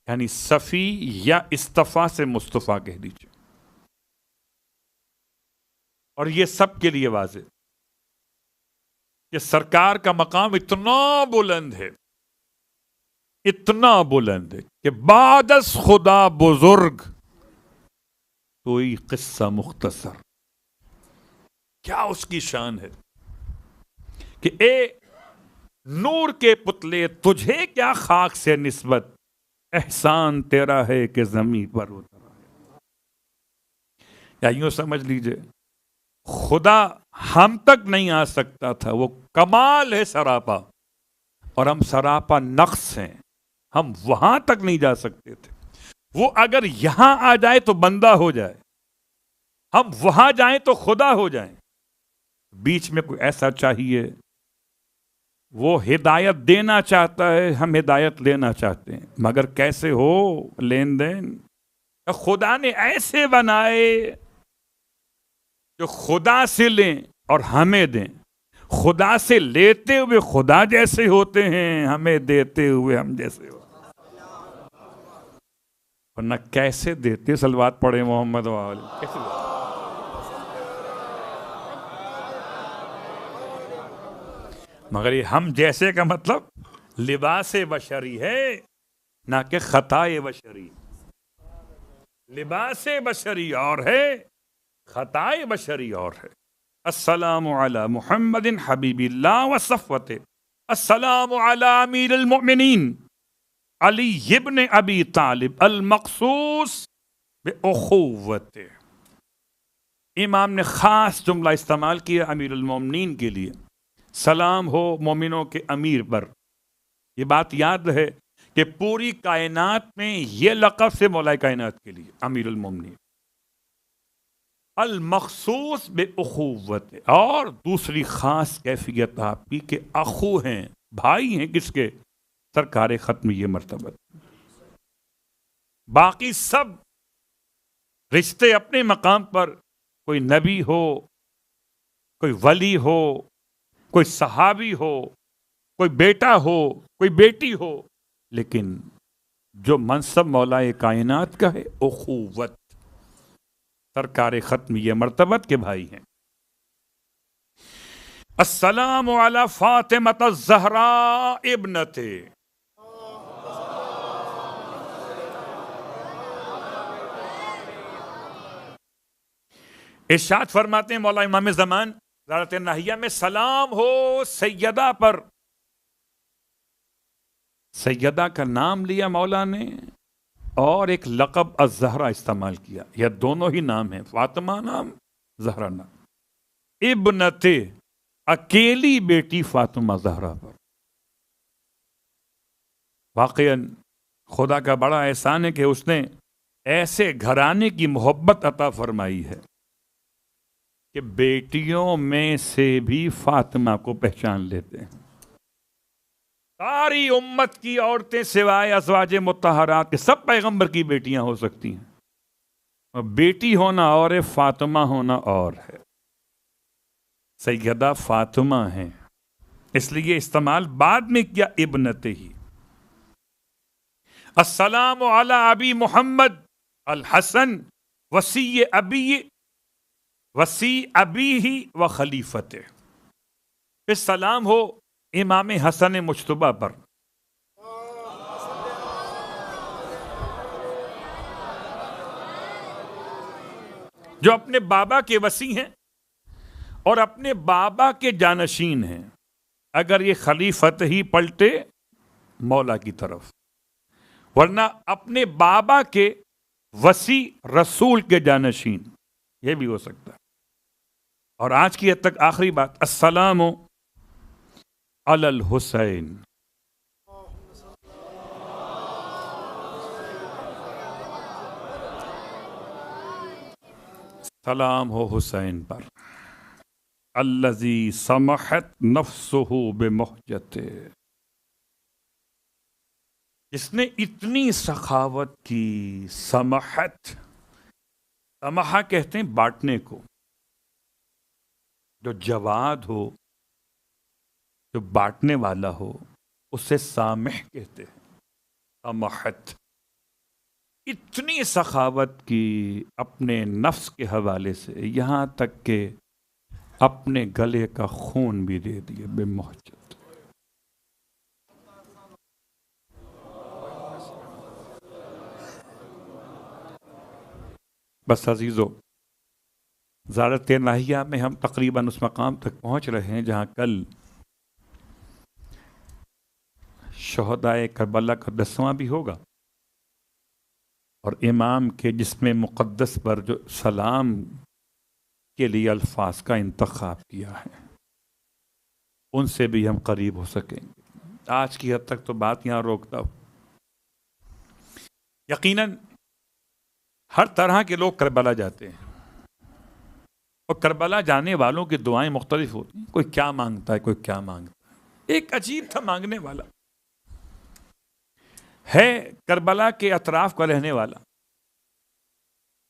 یعنی صفی یا اصطفیٰ سے مصطفیٰ کہہ دیجیے۔ اور یہ سب کے لیے واضح کہ سرکار کا مقام اتنا بلند ہے، اتنا بلند ہے کہ بعد از خدا بزرگ کوئی قصہ مختصر، کیا اس کی شان ہے کہ اے نور کے پتلے تجھے کیا خاک سے نسبت، احسان تیرا ہے کہ زمین پر اترا ہے۔ یا یوں سمجھ لیجئے خدا ہم تک نہیں آ سکتا تھا، وہ کمال ہے سراپا، اور ہم سراپا نقص ہیں، ہم وہاں تک نہیں جا سکتے تھے۔ وہ اگر یہاں آ جائے تو بندہ ہو جائے، ہم وہاں جائیں تو خدا ہو جائیں۔ بیچ میں کوئی ایسا چاہیے، وہ ہدایت دینا چاہتا ہے، ہم ہدایت لینا چاہتے ہیں، مگر کیسے ہو لین دین؟ خدا نے ایسے بنائے جو خدا سے لیں اور ہمیں دیں، خدا سے لیتے ہوئے خدا جیسے ہوتے ہیں، ہمیں دیتے ہوئے ہم جیسے ہوتے ہیں۔ ورنہ کیسے دیتے؟ صلوات پڑھے محمد و آلہ، کیسے دیتے؟ مگر یہ ہم جیسے کا مطلب لباس بشری ہے، نہ کہ خطائے بشری۔ لباس بشری اور ہے، خطائے بشری اور ہے۔ السلام علی محمد حبیب اللہ و صفوتہ، السلام علی امیر المؤمنین علی ابن ابی طالب المخصوص بأخوتہ۔ امام نے خاص جملہ استعمال کیا امیر المؤمنین کے لیے، سلام ہو مومنوں کے امیر پر۔ یہ بات یاد ہے کہ پوری کائنات میں یہ لقب سے مولا کائنات کے لیے امیر المومنین، المخصوص بأخوت، اور دوسری خاص کیفیت آپ کی کہ اخو ہیں، بھائی ہیں، کس کے؟ سرکار ختم یہ مرتبہ۔ باقی سب رشتے اپنے مقام پر، کوئی نبی ہو، کوئی ولی ہو، کوئی صحابی ہو، کوئی بیٹا ہو کوئی بیٹی ہو، لیکن جو منصب مولا کائنات کا ہے اخوت، سرکار ختم یہ مرتبت کے بھائی ہیں۔ السلام علی فاطمۃ الزہراء ابنت، ارشاد فرماتے ہیں مولا امام زمان زیارت ناہیہ میں، سلام ہو سیدہ پر۔ سیدہ کا نام لیا مولا نے اور ایک لقب الزہرا استعمال کیا، یہ دونوں ہی نام ہیں، فاطمہ نام زہرا نام۔ ابنت، اکیلی بیٹی فاطمہ زہرا پر۔ واقعاً خدا کا بڑا احسان ہے کہ اس نے ایسے گھرانے کی محبت عطا فرمائی ہے کہ بیٹیوں میں سے بھی فاطمہ کو پہچان لیتے ہیں۔ ساری امت کی عورتیں سوائے ازواج مطہرات کے سب پیغمبر کی بیٹیاں ہو سکتی ہیں، اور بیٹی ہونا اور ہے، فاطمہ ہونا اور ہے۔ سیدہ فاطمہ ہیں، اس لیے استعمال بعد میں کیا ابنت ہی۔ السلام علی ابی محمد الحسن وصی ابی و خلیفت، پھر سلام ہو امام حسن مجتبیٰ پر۔ جو اپنے بابا کے وصی ہیں اور اپنے بابا کے جانشین ہیں، اگر یہ خلیفت ہی پلٹے مولا کی طرف، ورنہ اپنے بابا کے وصی رسول کے جانشین، یہ بھی ہو سکتا ہے۔ اور آج کی حد تک آخری بات، السلام علی الحسین، سلام ہو حسین پر، الذی سمحت نفسہ بمہجت، جس نے اتنی سخاوت کی۔ سمحت، سمحہ کہتے ہیں بانٹنے کو، جو جواد ہو، جو بانٹنے والا ہو، اسے سامح کہتے ہیں۔ سمحت، اتنی سخاوت کی اپنے نفس کے حوالے سے، یہاں تک کہ اپنے گلے کا خون بھی دے دیے بمہجت۔ بس عزیزو، زیارت ناہیہ میں ہم تقریباً اس مقام تک پہنچ رہے ہیں جہاں کل شہدائے کربلا کا 10واں بھی ہوگا، اور امام کے جسم مقدس پر جو سلام کے لیے الفاظ کا انتخاب کیا ہے، ان سے بھی ہم قریب ہو سکیں گے۔ آج کی حد تک تو بات یہاں روکتا ہوں۔ یقیناً ہر طرح کے لوگ کربلا جاتے ہیں، اور کربلا جانے والوں کی دعائیں مختلف ہوتی ہیں، کوئی کیا مانگتا ہے، کوئی کیا مانگتا ہے۔ ایک عجیب تھا مانگنے والا ہے، کربلا کے اطراف کا رہنے والا،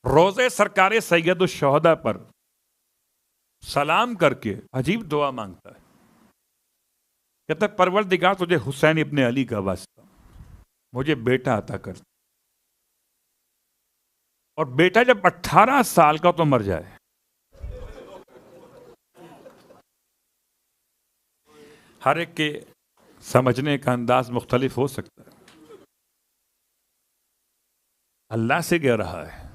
روزے سرکار سید الشہداء پر سلام کر کے عجیب دعا مانگتا ہے، کہتا ہے پروردگار تجھے حسین ابن علی کا واسطہ، مجھے بیٹا عطا کر۔ اور بیٹا جب 18 سال کا تو مر جائے۔ ہر ایک کے سمجھنے کا انداز مختلف ہو سکتا ہے، اللہ سے کہہ رہا ہے،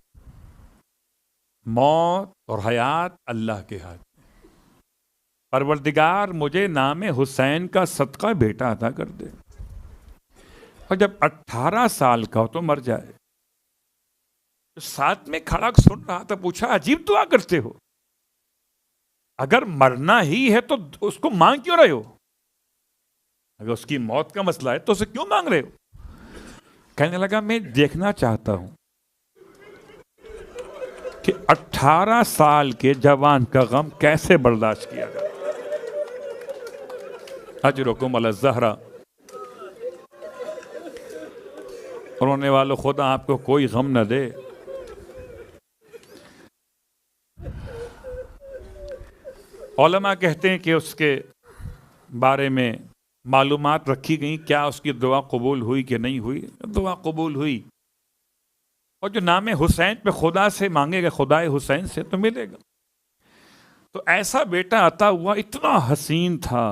موت اور حیات اللہ کے ہاتھ میں، پروردگار مجھے نام حسین کا صدقہ بیٹا عطا کر دے۔ اور جب 18 سال کا ہو تو مر جائے۔ تو ساتھ میں کھڑا سن رہا تھا، پوچھا عجیب دعا کرتے ہو، اگر مرنا ہی ہے تو اس کو مانگ کیوں رہے ہو؟ اگر اس کی موت کا مسئلہ ہے تو اسے کیوں مانگ رہے ہو؟ کہنے لگا میں دیکھنا چاہتا ہوں کہ 18 سال کے جوان کا غم کیسے برداشت کیا جائے۔ اجرکم علی الزہرا، اور رونے والوں خدا آپ کو کوئی غم نہ دے۔ علماء کہتے ہیں کہ اس کے بارے میں معلومات رکھی گئیں کیا اس کی دعا قبول ہوئی کہ نہیں ہوئی؟ دعا قبول ہوئی، اور جو نام حسین پہ خدا سے مانگے گا، خدا حسین سے، تو ملے گا۔ تو ایسا بیٹا عطا ہوا، اتنا حسین تھا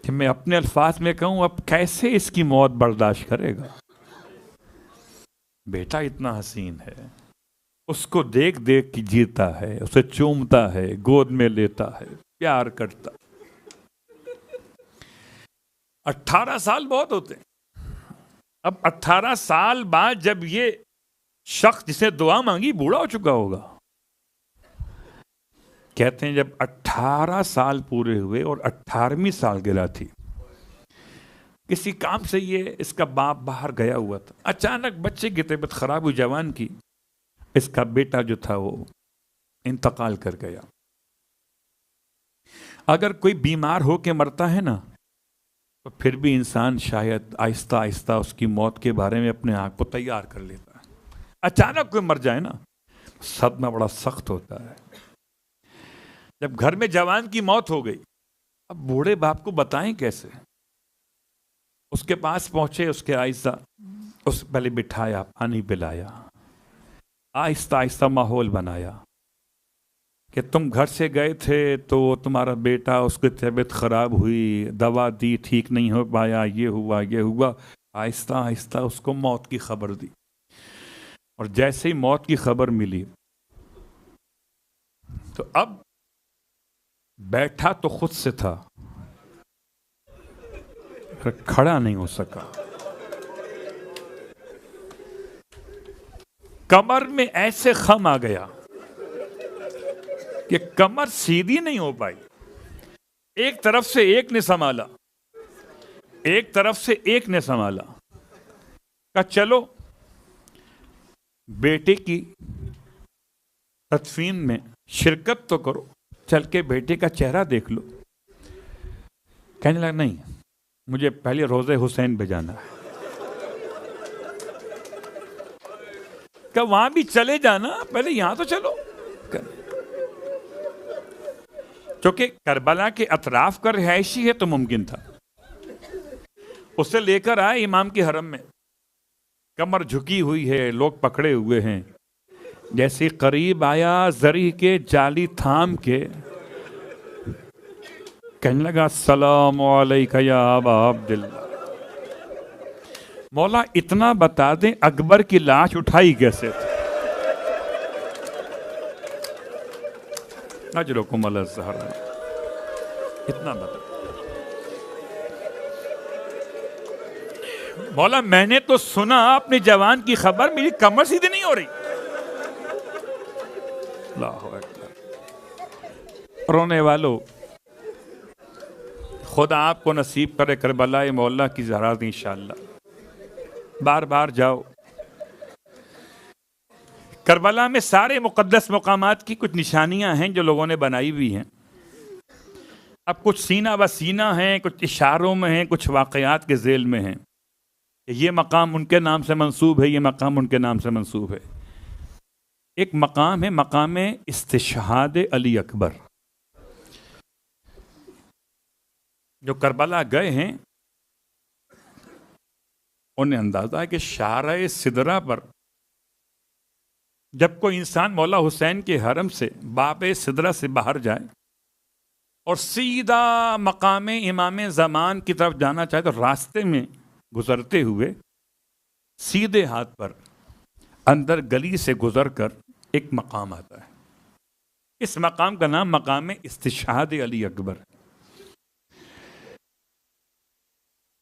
کہ میں اپنے الفاظ میں کہوں اب کیسے اس کی موت برداشت کرے گا؟ بیٹا اتنا حسین ہے، اس کو دیکھ دیکھ کے جیتا ہے، اسے چومتا ہے، گود میں لیتا ہے، پیار کرتا۔ 18 سال بہت ہوتے ہیں۔ اب 18 سال بعد جب یہ شخص جسے دعا مانگی بوڑھا ہو چکا ہوگا، کہتے ہیں جب 18 سال پورے ہوئے اور 18ویں سالگرہ تھی، کسی کام سے یہ اس کا باپ باہر گیا ہوا تھا، اچانک بچے کی طبیعت خراب ہوئی، جوان کی، اس کا بیٹا جو تھا وہ انتقال کر گیا۔ اگر کوئی بیمار ہو کے مرتا ہے نا، تو پھر بھی انسان شاید آہستہ آہستہ اس کی موت کے بارے میں اپنے آپ کو تیار کر لیتا ہے۔ اچانک کوئی مر جائے نا، صدمہ بڑا سخت ہوتا ہے۔ جب گھر میں جوان کی موت ہو گئی، اب بوڑھے باپ کو بتائیں کیسے؟ اس کے پاس پہنچے، اس کے آہستہ اس پہلے بٹھایا، پانی پلایا، آہستہ آہستہ ماحول بنایا کہ تم گھر سے گئے تھے تو تمہارا بیٹا، اس کی طبیعت خراب ہوئی، دوا دی، ٹھیک نہیں ہو پایا، یہ ہوا یہ ہوا۔ آہستہ آہستہ اس کو موت کی خبر دی، اور جیسے ہی موت کی خبر ملی تو اب بیٹھا تو خود سے تھا، کھڑا نہیں ہو سکا، کمر میں ایسے خم آ گیا کہ کمر سیدھی نہیں ہو پائی۔ ایک طرف سے ایک نے سنبھالا، ایک طرف سے ایک نے سنبھالا، کہا چلو بیٹے کی تدفین میں شرکت تو کرو، چل کے بیٹے کا چہرہ دیکھ لو۔ کہنے لگا نہیں، مجھے پہلے روضہ حسین پہ جانا ہے۔ کہ وہاں بھی چلے جانا، پہلے یہاں تو چلو۔ چونکہ کربلا کے اطراف کا رہائشی ہے تو ممکن تھا۔ اسے لے کر آئے امام کے حرم میں، کمر جھکی ہوئی ہے، لوگ پکڑے ہوئے ہیں۔ جیسے قریب آیا، زری کے جالی تھام کے کہنے لگا السلام علیکہ یا ابا عبداللہ۔ مولا اتنا بتا دیں اکبر کی لاش اٹھائی کیسے تھی؟ اجرکم علی الزہرا، اتنا بتا۔ مولا میں نے تو سنا اپنی جوان کی خبر، میری کمر سیدھی نہیں ہو رہی۔ اللہ اکبر۔ رونے والو، خدا آپ کو نصیب کرے کربلا مولا کی زیارت انشاءاللہ۔ بار بار جاؤ۔ کربلا میں سارے مقدس مقامات کی کچھ نشانیاں ہیں جو لوگوں نے بنائی ہوئی ہیں۔ اب کچھ سینہ بہ سینہ ہیں، کچھ اشاروں میں ہیں، کچھ واقعات کے ذیل میں ہیں۔ یہ مقام ان کے نام سے منسوب ہے، یہ مقام ان کے نام سے منسوب ہے۔ ایک مقام ہے مقام استشہاد علی اکبر۔ جو کربلا گئے ہیں انہیں اندازہ ہے کہ شارع سدرہ پر جب کوئی انسان مولا حسین کے حرم سے باب سدرہ سے باہر جائے اور سیدھا مقام امام زمان کی طرف جانا چاہے، تو راستے میں گزرتے ہوئے سیدھے ہاتھ پر اندر گلی سے گزر کر ایک مقام آتا ہے۔ اس مقام کا نام مقام استشہاد علی اکبر۔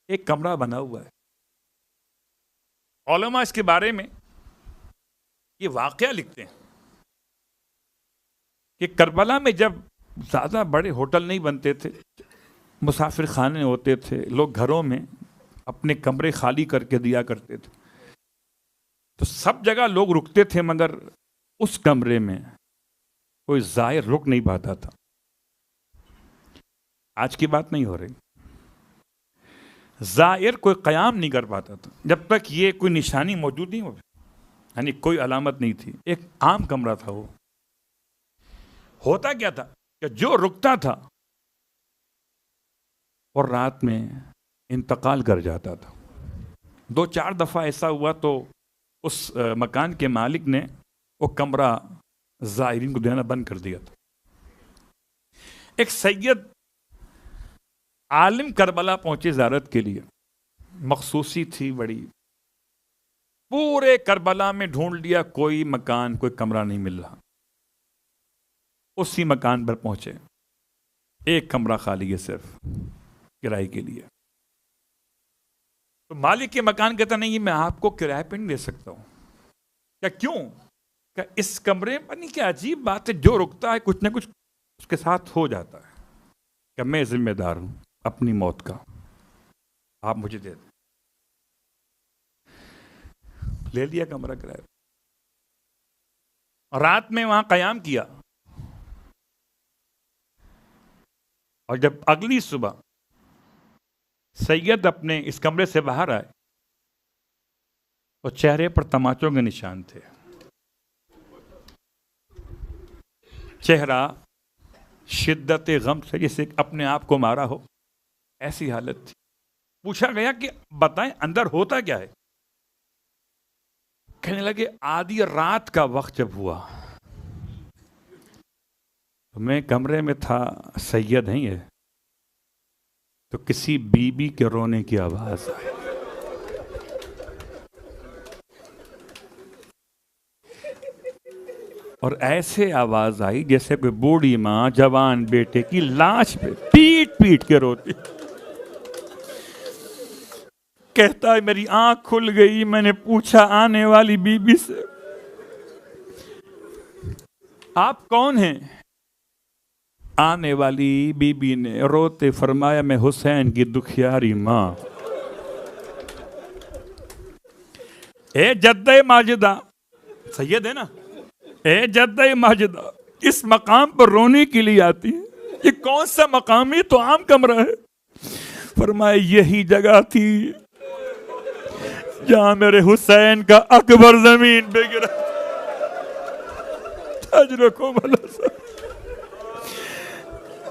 ایک کمرہ بنا ہوا ہے۔ علماء اس کے بارے میں یہ واقعہ لکھتے ہیں کہ کربلا میں جب زیادہ بڑے ہوٹل نہیں بنتے تھے، مسافر خانے ہوتے تھے، لوگ گھروں میں اپنے کمرے خالی کر کے دیا کرتے تھے، تو سب جگہ لوگ رکتے تھے، مگر اس کمرے میں کوئی زائر رک نہیں پاتا تھا۔ آج کی بات نہیں ہو رہی، زائر کوئی قیام نہیں کر پاتا تھا جب تک یہ کوئی نشانی موجود نہیں ہو، یعنی کوئی علامت نہیں تھی۔ ایک عام کمرہ تھا۔ وہ ہوتا کیا تھا کہ جو رکتا تھا اور رات میں انتقال کر جاتا تھا. 2-4 دفعہ ایسا ہوا تو اس مکان کے مالک نے وہ کمرہ زائرین کو دینا بند کر دیا تھا. ایک سید عالم کربلا پہنچے زیارت کے لیے. مخصوصی تھی بڑی. پورے کربلا میں ڈھونڈ لیا, کوئی مکان کوئی کمرہ نہیں مل رہا. اسی مکان پر پہنچے, ایک کمرہ خالی ہے صرف کرائے کے لیے. تو مالک کے مکان کہتا نہیں میں آپ کو کرائے پہ نہیں دے سکتا ہوں. کیا کیوں؟ کہ اس کمرے پر نہیں, کیا عجیب بات ہے, جو رکتا ہے کچھ نہ کچھ اس کے ساتھ ہو جاتا ہے. کہ میں ذمہ دار ہوں اپنی موت کا, آپ مجھے دے دیں. لے لیا کمرہ کرایہ. رات میں وہاں قیام کیا, اور جب اگلی صبح سید اپنے اس کمرے سے باہر آئے تو چہرے پر تماچوں کے نشان تھے. چہرہ شدت غم سے جیسے اپنے آپ کو مارا ہو, ایسی حالت تھی. پوچھا گیا کہ بتائیں اندر ہوتا کیا ہے؟ کہنے لگے آدھی رات کا وقت جب ہوا تو میں کمرے میں تھا, سید نہیں ہے, تو کسی بی بی کے رونے کی آواز آئی. اور ایسے آواز آئی جیسے کوئی بوڑھی ماں جوان بیٹے کی لاش پہ پیٹ پیٹ کے روتی. کہتا ہے میری آنکھ کھل گئی, میں نے پوچھا آنے والی بی بی سے آپ کون ہیں؟ آنے والی بی بی نے روتے فرمایا میں حسین کی دکھیاری ماں. اے جدہ ماجدہ, سید ہے نا, اے جدہ ماجدہ, اس مقام پر رونے کے لیے آتی ہے, یہ کون سا مقام ہے؟ تو عام کمرہ ہے. فرمایا یہی جگہ تھی جہاں میرے حسین کا اکبر زمین پہ گرا. تاج رکھو بھلا سا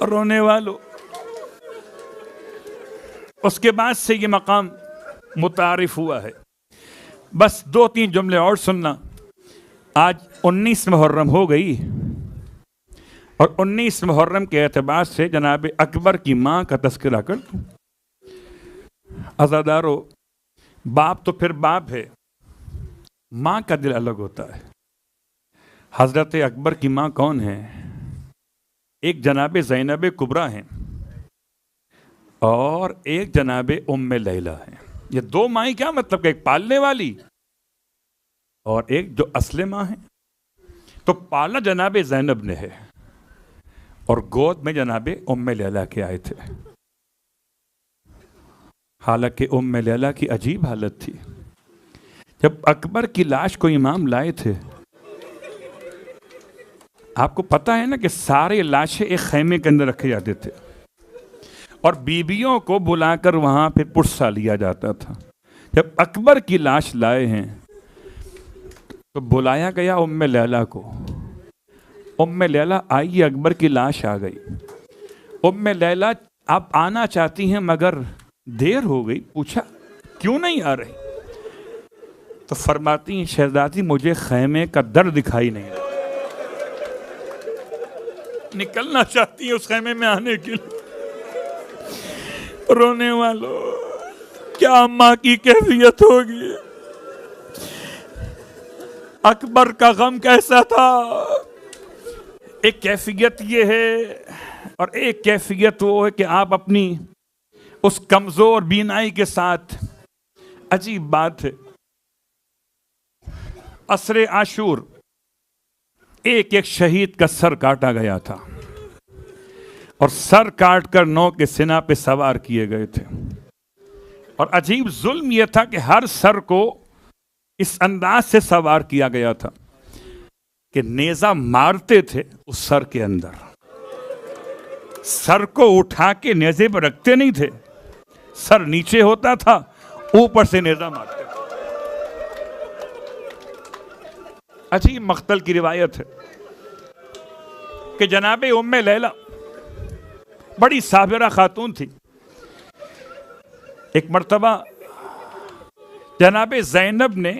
رونے والوں. اس کے بعد سے یہ مقام متعارف ہوا ہے. بس 2-3 جملے اور سننا. آج 19 محرم ہو گئی, اور 19 محرم کے اعتبار سے جناب اکبر کی ماں کا تذکرہ کر دوں. عزادارو, باپ تو پھر باپ ہے, ماں کا دل الگ ہوتا ہے. حضرت اکبر کی ماں کون ہے؟ ایک جناب زینب کبریٰ ہیں اور ایک جناب ام لیلہ ہیں. یہ 2 مائیں کیا مطلب کہ ایک پالنے والی اور ایک جو اصل ماں ہے. تو پالا جناب زینب نے ہے اور گود میں جناب ام لیلہ کے آئے تھے. حالانکہ ام لیلہ کی عجیب حالت تھی. جب اکبر کی لاش کو امام لائے تھے, آپ کو پتا ہے نا کہ سارے لاشیں ایک خیمے کے اندر رکھے جاتے تھے اور بیویوں کو بلا کر وہاں پہ پرسا لیا جاتا تھا. جب اکبر کی لاش لائے ہیں تو بلایا گیا ام لیلہ کو. ام لیلہ آئی, اکبر کی لاش آ گئی. ام لیلہ آپ آنا چاہتی ہیں مگر دیر ہو گئی. پوچھا کیوں نہیں آ رہی؟ تو فرماتی ہیں شہزادی مجھے خیمے کا در دکھائی نہیں رہا. نکلنا چاہتی ہیں اس خیمے میں آنے کے لیے. رونے والوں, کیا ماں کی کیفیت ہوگی؟ اکبر کا غم کیسا تھا؟ ایک کیفیت یہ ہے اور ایک کیفیت وہ ہے کہ آپ اپنی اس کمزور بینائی کے ساتھ, عجیب بات ہے, عصر عاشور ایک ایک شہید کا سر کاٹا گیا تھا اور سر کاٹ کر 9 کے سینہ پہ سوار کیے گئے تھے. اور عجیب ظلم یہ تھا کہ ہر سر کو اس انداز سے سوار کیا گیا تھا کہ نیزہ مارتے تھے اس سر کے اندر, سر کو اٹھا کے نیزے پر رکھتے نہیں تھے, سر نیچے ہوتا تھا, اوپر سے نیزہ مارتے تھے. عجیب مقتل کی روایت ہے کہ جناب ام لیلہ بڑی صابرہ خاتون تھی. ایک مرتبہ جناب زینب نے